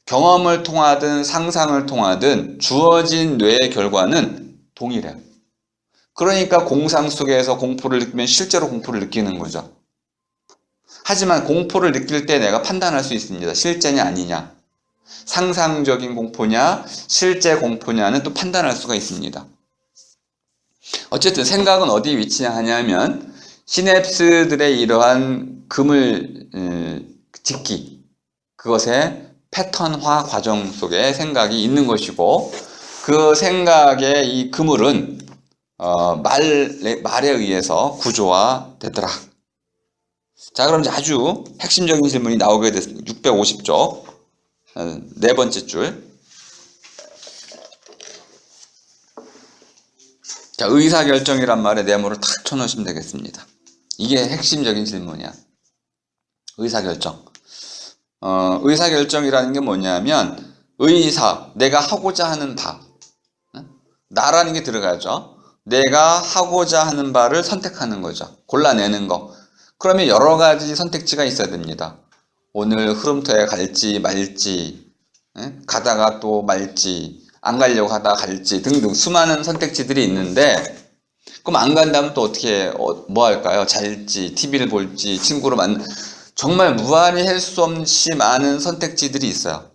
경험을 통하든 상상을 통하든 주어진 뇌의 결과는 동일해요. 그러니까 공상 속에서 공포를 느끼면 실제로 공포를 느끼는 거죠. 하지만 공포를 느낄 때 내가 판단할 수 있습니다. 실제냐 아니냐. 상상적인 공포냐 실제 공포냐는 또 판단할 수가 있습니다. 어쨌든 생각은 어디 위치하냐면 시냅스들의 이러한 그물 짓기, 그것의 패턴화 과정 속에 생각이 있는 것이고, 그 생각의 이 그물은 말에 의해서 구조화되더라. 자, 그럼 이제 아주 핵심적인 질문이 나오게 됐습니다. 650쪽 네 번째 줄. 자, 의사결정이란 말에 네모를 탁 쳐놓으시면 되겠습니다. 이게 핵심적인 질문이야. 의사결정. 의사결정이라는 게 뭐냐면 내가 하고자 하는 바, 나라는 게 들어가죠. 내가 하고자 하는 바를 선택하는 거죠. 골라내는 거. 그러면 여러 가지 선택지가 있어야 됩니다. 오늘 흐름터에 갈지 말지, 가다가 또 말지, 안 가려고 하다가 갈지 등등 수많은 선택지들이 있는데, 그럼 안 간다면 또 어떻게 뭐 할까요? 잘지, TV를 볼지, 친구를 정말 무한히 할 수 없이 많은 선택지들이 있어요.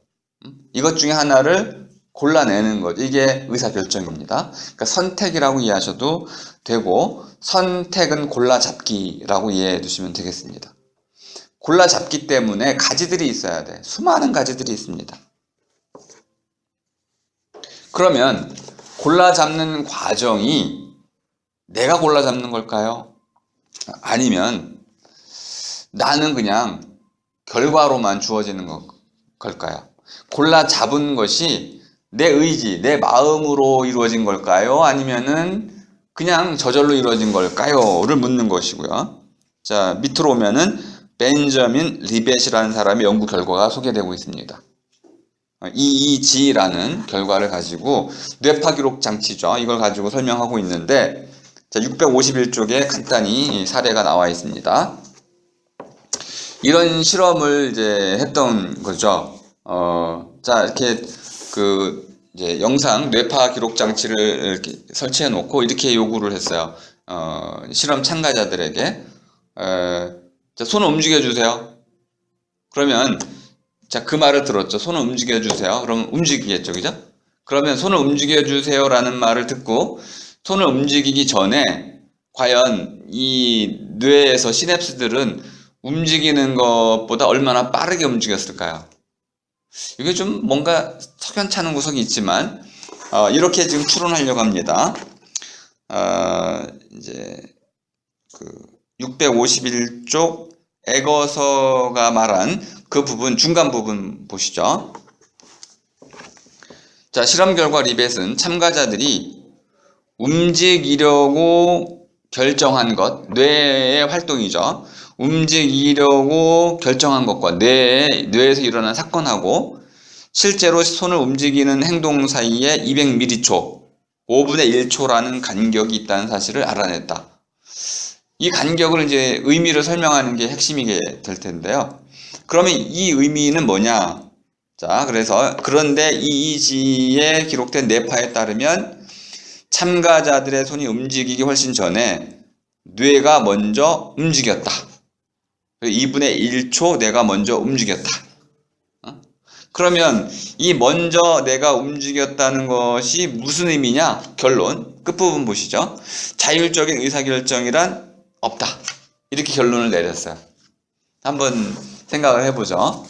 이것 중에 하나를 골라내는 것, 이게 의사결정입니다. 그러니까 선택이라고 이해하셔도 되고, 선택은 골라잡기라고 이해해 두시면 되겠습니다. 골라잡기 때문에 가지들이 있어야 돼. 수많은 가지들이 있습니다. 그러면 골라잡는 과정이 내가 골라잡는 걸까요? 아니면 나는 그냥 결과로만 주어지는 걸까요? 골라잡은 것이 내 의지, 내 마음으로 이루어진 걸까요? 아니면은 그냥 저절로 이루어진 걸까요? 를 묻는 것이고요. 자, 밑으로 오면은 벤저민 리벳이라는 사람의 연구 결과가 소개되고 있습니다. EEG라는 결과를 가지고 뇌파기록 장치죠. 이걸 가지고 설명하고 있는데, 자, 651쪽에 간단히 사례가 나와 있습니다. 이런 실험을 이제 했던 거죠. 자, 이렇게 이제 영상 뇌파 기록 장치를 이렇게 설치해 놓고 이렇게 요구를 했어요. 실험 참가자들에게 자, 손을 움직여 주세요. 그러면 자, 그 말을 들었죠. 손을 움직여 주세요. 그럼 움직이겠죠, 그죠? 그러면 손을 움직여 주세요라는 말을 듣고 손을 움직이기 전에 과연 이 뇌에서 시냅스들은 움직이는 것보다 얼마나 빠르게 움직였을까요? 이게 좀 뭔가 석연찮은 구석이 있지만 이렇게 지금 추론하려고 합니다. 이제 651쪽 에거서가 말한 그 부분, 중간 부분 보시죠. 자, 실험 결과 리벳은 참가자들이 움직이려고 결정한 것, 뇌의 활동이죠. 움직이려고 결정한 것과 뇌에서 일어난 사건하고 실제로 손을 움직이는 행동 사이에 200m초, 5분의 1초라는 간격이 있다는 사실을 알아냈다. 이 간격을 이제 의미를 설명하는 게 핵심이게 될 텐데요. 그러면 이 의미는 뭐냐? 자, 그런데 EEG에 기록된 뇌파에 따르면 참가자들의 손이 움직이기 훨씬 전에 뇌가 먼저 움직였다. 2분의 1초 뇌가 먼저 움직였다. 그러면 이 먼저 내가 움직였다는 것이 무슨 의미냐? 결론, 끝부분 보시죠. 자율적인 의사결정이란 없다. 이렇게 결론을 내렸어요. 한번 생각을 해보죠.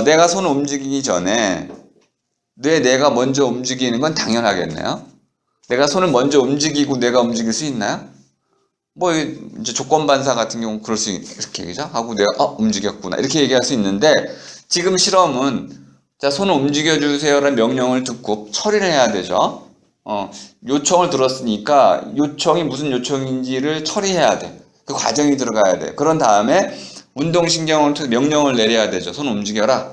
내가 손을 움직이기 전에 내가 먼저 움직이는 건 당연하겠네요. 내가 손을 먼저 움직이고 내가 움직일 수 있나요? 뭐 이제 조건반사 같은 경우 그럴 수 이렇게 그죠? 하고 내가 움직였구나 이렇게 얘기할 수 있는데 지금 실험은 자, 손을 움직여 주세요라는 명령을 듣고 처리를 해야 되죠. 요청을 들었으니까 요청이 무슨 요청인지를 처리해야 돼. 그 과정이 들어가야 돼. 그런 다음에 운동신경을 통해서 명령을 내려야 되죠. 손을 움직여라.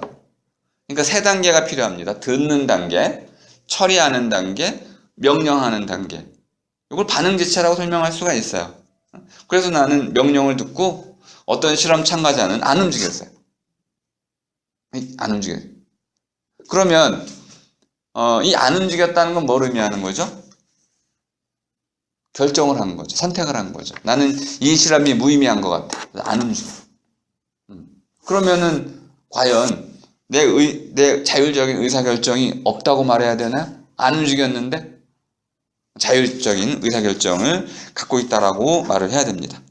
그러니까 세 단계가 필요합니다. 듣는 단계, 처리하는 단계, 명령하는 단계. 이걸 반응지체라고 설명할 수가 있어요. 그래서 나는 명령을 듣고 어떤 실험 참가자는 안 움직였어요. 안 움직여요. 그러면 이 안 움직였다는 건 뭘 의미하는 거죠? 결정을 한 거죠. 선택을 한 거죠. 나는 이 실험이 무의미한 것 같아. 안 움직여. 그러면은 과연 내 자율적인 의사결정이 없다고 말해야 되나요? 안 움직였는데 자율적인 의사결정을 갖고 있다라고 말을 해야 됩니다.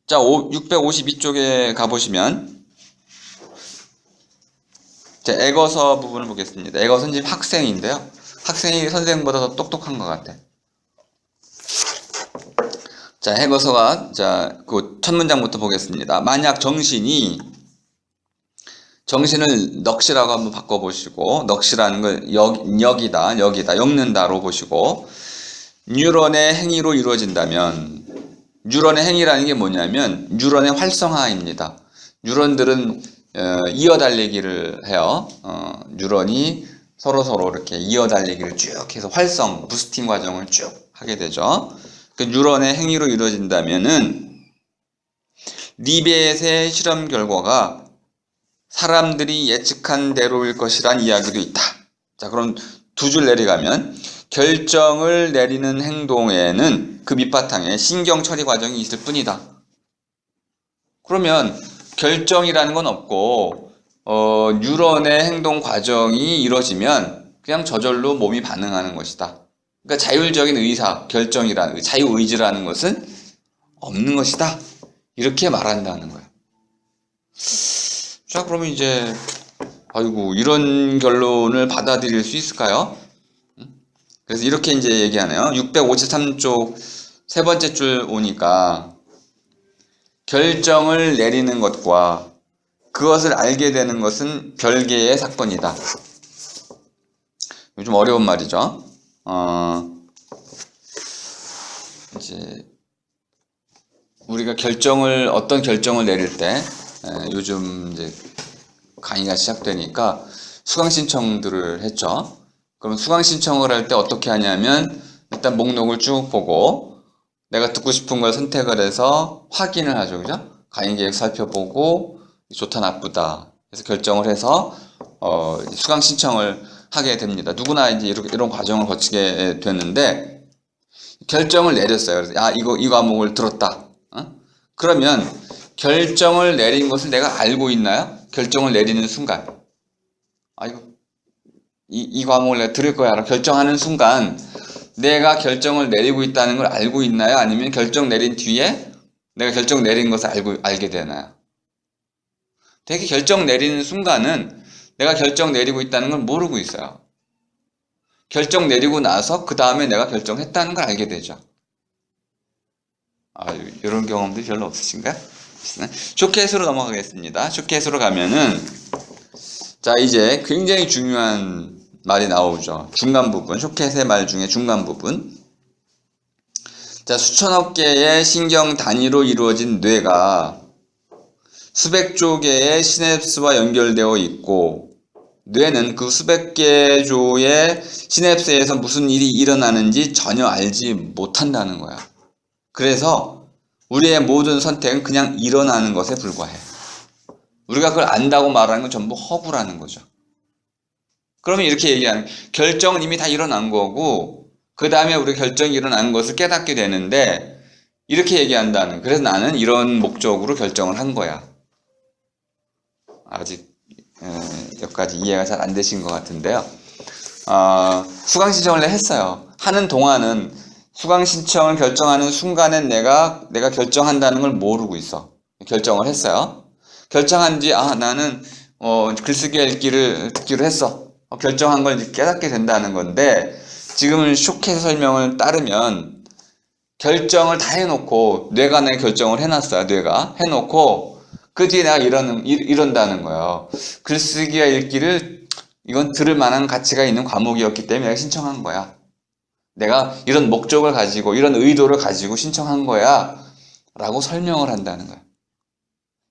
자, 652쪽에 가보시면 에거서 부분을 보겠습니다. 에거서는 지금 학생인데요. 학생이 선생님보다 더 똑똑한 것 같아. 자, 에거서가 그 첫 문장부터 보겠습니다. 만약 정신을 넋이라고 한번 바꿔보시고, 넋이라는 걸 여기다, 엮는다로 보시고, 뉴런의 행위로 이루어진다면, 뉴런의 행위라는 게 뭐냐면 뉴런의 활성화입니다. 뉴런들은 이어달리기를 해요. 뉴런이 서로 이렇게 이어달리기를 쭉 해서 부스팅 과정을 쭉 하게 되죠. 그 뉴런의 행위로 이루어진다면은 리벳의 실험 결과가 사람들이 예측한 대로일 것이란 이야기도 있다. 자, 그럼 두 줄 내려가면 결정을 내리는 행동에는 그 밑바탕에 신경 처리 과정이 있을 뿐이다. 그러면 결정이라는 건 없고 뉴런의 행동 과정이 이루어지면 그냥 저절로 몸이 반응하는 것이다. 그러니까 자율적인 결정이라는 자유의지라는 것은 없는 것이다. 이렇게 말한다는 거예요. 자, 그러면 이제 아이고 이런 결론을 받아들일 수 있을까요? 그래서 이렇게 이제 얘기하네요. 653쪽 세 번째 줄 오니까 결정을 내리는 것과 그것을 알게 되는 것은 별개의 사건이다. 좀 어려운 말이죠. 이제 우리가 어떤 결정을 내릴 때 요즘 이제 강의가 시작되니까 수강 신청들을 했죠. 그럼 수강 신청을 할 때 어떻게 하냐면 일단 목록을 쭉 보고 내가 듣고 싶은 걸 선택을 해서 확인을 하죠. 그죠? 강의 계획 살펴보고 좋다 나쁘다 그래서 결정을 해서 수강 신청을 하게 됩니다. 누구나 이제 이런 과정을 거치게 되는데 결정을 내렸어요. 그래서 이 과목을 들었다. 그러면 결정을 내린 것을 내가 알고 있나요? 결정을 내리는 순간. 이 과목을 내가 들을 거야. 라고 결정하는 순간 내가 결정을 내리고 있다는 걸 알고 있나요? 아니면 결정 내린 뒤에 내가 결정 내린 것을 알게 되나요? 되게 결정 내리는 순간은 내가 결정 내리고 있다는 걸 모르고 있어요. 결정 내리고 나서 그 다음에 내가 결정했다는 걸 알게 되죠. 이런 경험들이 별로 없으신가요? 쇼케이스로 넘어가겠습니다. 쇼케이스로 가면은 자, 이제 굉장히 중요한 말이 나오죠. 중간 부분, 쇼케이스의 말 중에 중간 부분. 자, 수천억 개의 신경 단위로 이루어진 뇌가 수백 개의 시냅스와 연결되어 있고, 뇌는 그 수백 개 조의 시냅스에서 무슨 일이 일어나는지 전혀 알지 못한다는 거야. 그래서 우리의 모든 선택은 그냥 일어나는 것에 불과해. 우리가 그걸 안다고 말하는 건 전부 허구라는 거죠. 그러면 이렇게 얘기하는, 결정은 이미 다 일어난 거고 그 다음에 우리가 결정이 일어난 것을 깨닫게 되는데, 이렇게 얘기한다는, 그래서 나는 이런 목적으로 결정을 한 거야. 아직 여기까지 이해가 잘 안 되신 것 같은데요. 수강 신청을 했어요. 하는 동안은 수강 신청을 결정하는 순간엔 내가 결정한다는 걸 모르고 있어. 결정을 했어요. 결정한 뒤 나는 글쓰기와 읽기를 듣기로 했어. 결정한 걸 깨닫게 된다는 건데, 지금은 쇼케이스 설명을 따르면 결정을 다 해놓고 뇌가 내 결정을 해놨어요. 뇌가 해놓고 그 뒤에 내가 이런다는 거예요. 글쓰기와 읽기를 이건 들을 만한 가치가 있는 과목이었기 때문에 내가 신청한 거야. 내가 이런 목적을 가지고 이런 의도를 가지고 신청한 거야 라고 설명을 한다는 거야.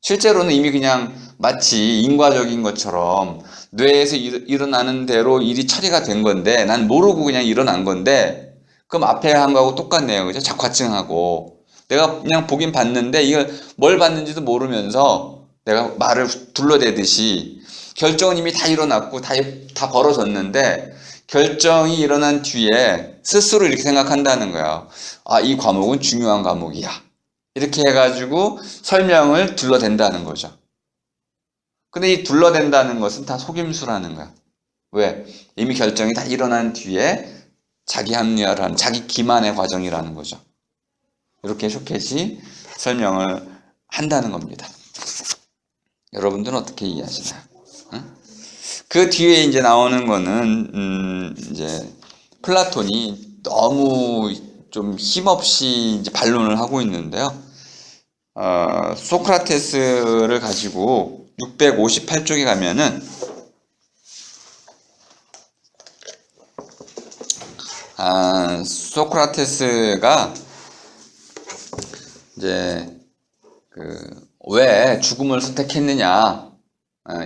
실제로는 이미 그냥 마치 인과적인 것처럼 뇌에서 일어나는 대로 일이 처리가 된 건데, 난 모르고 그냥 일어난 건데, 그럼 앞에 한 거하고 똑같네요. 그죠? 작화증하고. 내가 그냥 보긴 봤는데 이걸 뭘 봤는지도 모르면서 내가 말을 둘러대듯이 결정은 이미 다 일어났고 다 벌어졌는데, 결정이 일어난 뒤에 스스로 이렇게 생각한다는 거야. 이 과목은 중요한 과목이야. 이렇게 해가지고 설명을 둘러댄다는 거죠. 근데 이 둘러댄다는 것은 다 속임수라는 거야. 왜? 이미 결정이 다 일어난 뒤에 자기 합리화를 하는, 자기 기만의 과정이라는 거죠. 이렇게 쇼케이스이 설명을 한다는 겁니다. 여러분들은 어떻게 이해하시나요? 그 뒤에 이제 나오는 거는 이제 플라톤이 너무 좀 힘없이 이제 반론을 하고 있는데요. 소크라테스를 가지고 658쪽에 가면은 소크라테스가 이제 왜 죽음을 선택했느냐,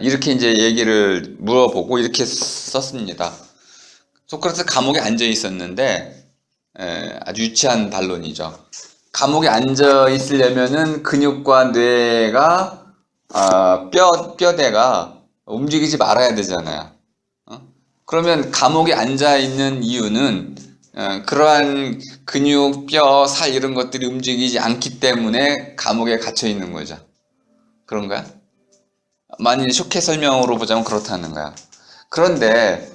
이렇게 이제 얘기를 물어보고 이렇게 썼습니다. 소크라테스 감옥에 앉아 있었는데, 아주 유치한 반론이죠. 감옥에 앉아 있으려면은 근육과 뇌가 뼈대가 움직이지 말아야 되잖아요. 그러면 감옥에 앉아 있는 이유는 그러한 근육, 뼈, 살 이런 것들이 움직이지 않기 때문에 감옥에 갇혀 있는 거죠. 그런가요? 만일 쇼케 설명으로 보자면 그렇다는 거야. 그런데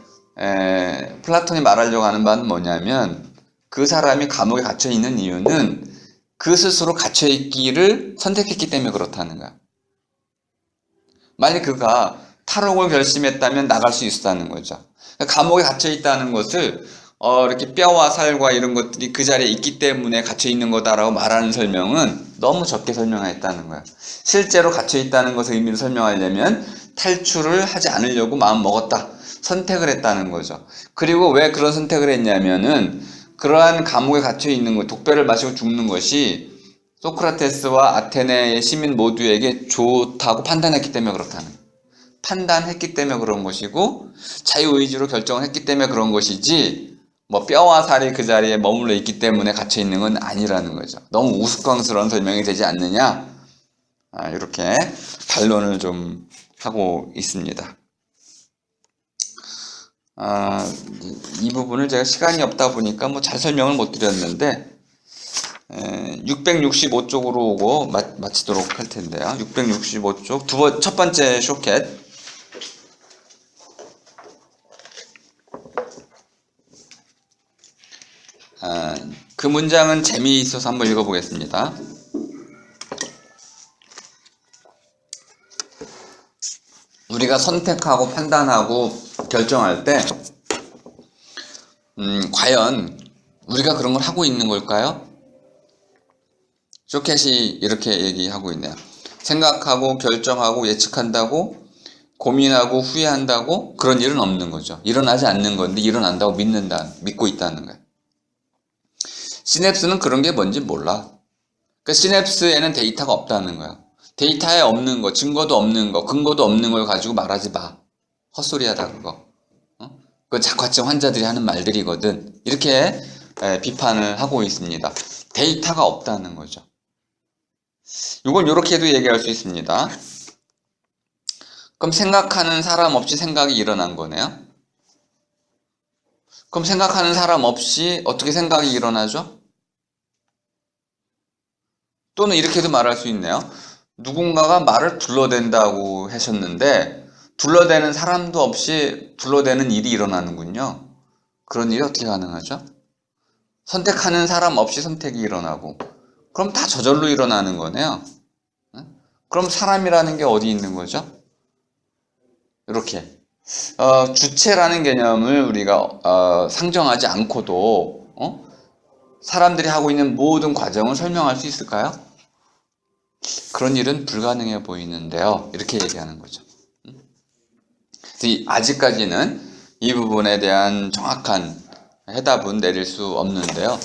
플라톤이 말하려고 하는 바는 뭐냐면, 그 사람이 감옥에 갇혀 있는 이유는 그 스스로 갇혀 있기를 선택했기 때문에 그렇다는 거야. 만약 그가 탈옥을 결심했다면 나갈 수 있었다는 거죠. 감옥에 갇혀 있다는 것을 이렇게 뼈와 살과 이런 것들이 그 자리에 있기 때문에 갇혀 있는 거다라고 말하는 설명은 너무 적게 설명했다는 거야. 실제로 갇혀 있다는 것의 의미를 설명하려면 탈출을 하지 않으려고 마음 먹었다, 선택을 했다는 거죠. 그리고 왜 그런 선택을 했냐면은, 그러한 감옥에 갇혀 있는 것, 독배를 마시고 죽는 것이 소크라테스와 아테네의 시민 모두에게 좋다고 판단했기 때문에 그렇다는 거예요. 판단했기 때문에 그런 것이고, 자유의지로 결정을 했기 때문에 그런 것이지, 뭐 뼈와 살이 그 자리에 머물러 있기 때문에 갇혀 있는 건 아니라는 거죠. 너무 우스꽝스러운 설명이 되지 않느냐, 이렇게 반론을 좀 하고 있습니다. 이 부분을 제가 시간이 없다 보니까 뭐 잘 설명을 못 드렸는데 665쪽으로 오고 마치도록 할 텐데요. 665쪽 첫 번째 쇼켓. 그 문장은 재미있어서 한번 읽어보겠습니다. 우리가 선택하고 판단하고 결정할 때 과연 우리가 그런 걸 하고 있는 걸까요? 쇼켓이 이렇게 얘기하고 있네요. 생각하고 결정하고 예측한다고 고민하고 후회한다고 그런 일은 없는 거죠. 일어나지 않는 건데 일어난다고 믿고 있다는 거예요. 시냅스는 그런 게 뭔지 몰라. 그러니까 시냅스에는 데이터가 없다는 거야. 데이터에 없는 거, 증거도 없는 거, 근거도 없는 걸 가지고 말하지 마. 헛소리하다 그거. 그 자화증 환자들이 하는 말들이거든. 이렇게 비판을 하고 있습니다. 데이터가 없다는 거죠. 이건 이렇게도 얘기할 수 있습니다. 그럼 생각하는 사람 없이 생각이 일어난 거네요. 그럼 생각하는 사람 없이 어떻게 생각이 일어나죠? 또는 이렇게도 말할 수 있네요. 누군가가 말을 둘러댄다고 하셨는데 둘러대는 사람도 없이 둘러대는 일이 일어나는군요. 그런 일이 어떻게 가능하죠? 선택하는 사람 없이 선택이 일어나고 그럼 다 저절로 일어나는 거네요. 그럼 사람이라는 게 어디 있는 거죠? 이렇게 주체라는 개념을 우리가 상정하지 않고도 사람들이 하고 있는 모든 과정을 설명할 수 있을까요? 그런 일은 불가능해 보이는데요. 이렇게 얘기하는 거죠. 아직까지는 이 부분에 대한 정확한 해답은 내릴 수 없는데요.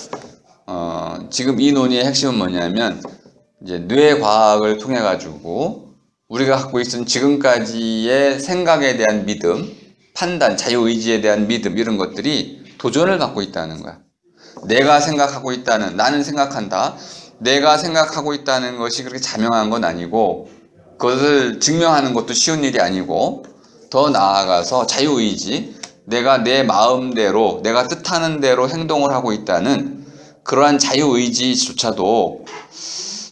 지금 이 논의의 핵심은 뭐냐면 이제 뇌과학을 통해 가지고 우리가 갖고 있은 지금까지의 생각에 대한 믿음, 판단, 자유의지에 대한 믿음 이런 것들이 도전을 받고 있다는 거야. 내가 생각하고 있다는, 나는 생각한다. 내가 생각하고 있다는 것이 그렇게 자명한 건 아니고 그것을 증명하는 것도 쉬운 일이 아니고 더 나아가서 자유의지, 내가 내 마음대로 내가 뜻하는 대로 행동을 하고 있다는 그러한 자유의지조차도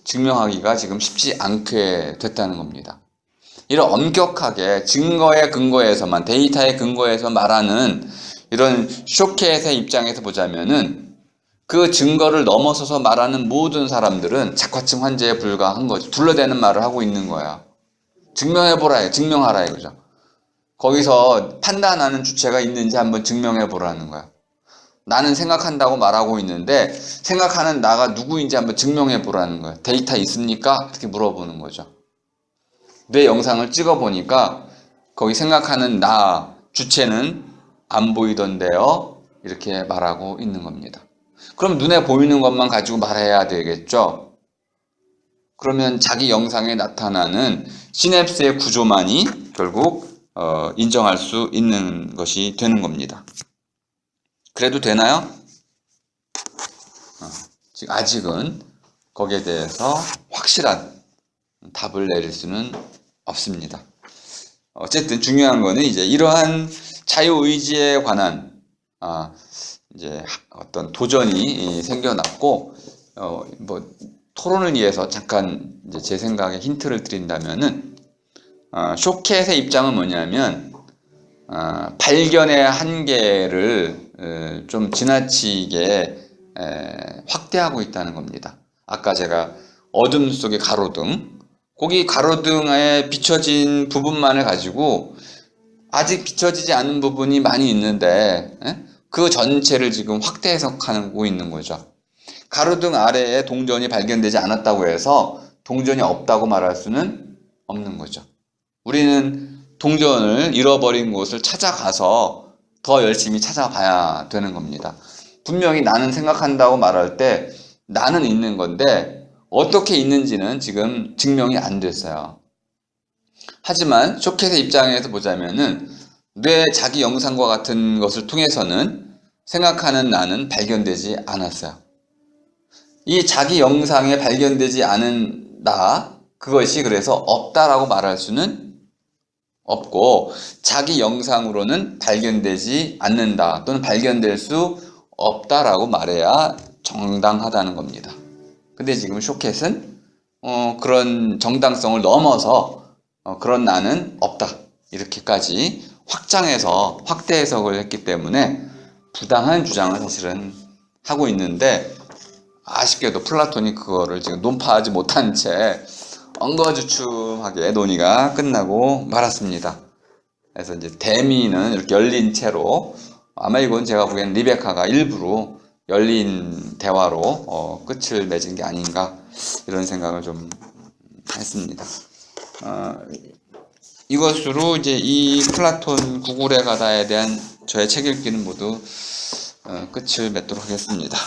증명하기가 지금 쉽지 않게 됐다는 겁니다. 이런 엄격하게 증거의 근거에서만, 데이터의 근거에서 말하는 이런 쇼켓의 입장에서 보자면은 그 증거를 넘어서서 말하는 모든 사람들은 자화증 환자에 불과한 거죠. 둘러대는 말을 하고 있는 거야. 증명해보라, 증명하라 이거죠. 거기서 판단하는 주체가 있는지 한번 증명해보라는 거야. 나는 생각한다고 말하고 있는데 생각하는 나가 누구인지 한번 증명해보라는 거야. 데이터 있습니까? 이렇게 물어보는 거죠. 내 영상을 찍어보니까 거기 생각하는 나, 주체는 안 보이던데요. 이렇게 말하고 있는 겁니다. 그럼 눈에 보이는 것만 가지고 말해야 되겠죠. 그러면 자기 영상에 나타나는 시냅스의 구조만이 결국 인정할 수 있는 것이 되는 겁니다. 그래도 되나요? 아직은 거기에 대해서 확실한 답을 내릴 수는 없습니다. 어쨌든 중요한 거는 이제 이러한 자유의지에 관한 이제 어떤 도전이 생겨났고 뭐 토론을 위해서 잠깐 이제 제 생각에 힌트를 드린다면은 쇼켓의 입장은 뭐냐면 발견의 한계를 좀 지나치게 확대하고 있다는 겁니다. 아까 제가 어둠 속의 가로등, 거기 가로등에 비춰진 부분만을 가지고 아직 비춰지지 않은 부분이 많이 있는데 그 전체를 지금 확대 해석하고 있는 거죠. 가로등 아래에 동전이 발견되지 않았다고 해서 동전이 없다고 말할 수는 없는 거죠. 우리는 동전을 잃어버린 곳을 찾아가서 더 열심히 찾아봐야 되는 겁니다. 분명히 나는 생각한다고 말할 때 나는 있는 건데 어떻게 있는지는 지금 증명이 안 됐어요. 하지만 쇼켓의 입장에서 보자면은 뇌 자기 영상과 같은 것을 통해서는 생각하는 나는 발견되지 않았어요. 이 자기 영상에 발견되지 않은 나, 그것이 그래서 없다라고 말할 수는 없고 자기 영상으로는 발견되지 않는다 또는 발견될 수 없다라고 말해야 정당하다는 겁니다. 근데 지금 쇼켓은 그런 정당성을 넘어서 그런 나는 없다 이렇게까지 확장해서 확대 해석을 했기 때문에 부당한 주장을 사실은 하고 있는데, 아쉽게도 플라톤이 그거를 지금 논파하지 못한 채 엉거주춤하게 논의가 끝나고 말았습니다. 그래서 이제 대미는 이렇게 열린 채로, 아마 이건 제가 보기엔 리베카가 일부러 열린 대화로 끝을 맺은 게 아닌가 이런 생각을 좀 했습니다. 이것으로 이제 이 플라톤 구굴에 가다에 대한 저의 책 읽기는 모두 끝을 맺도록 하겠습니다.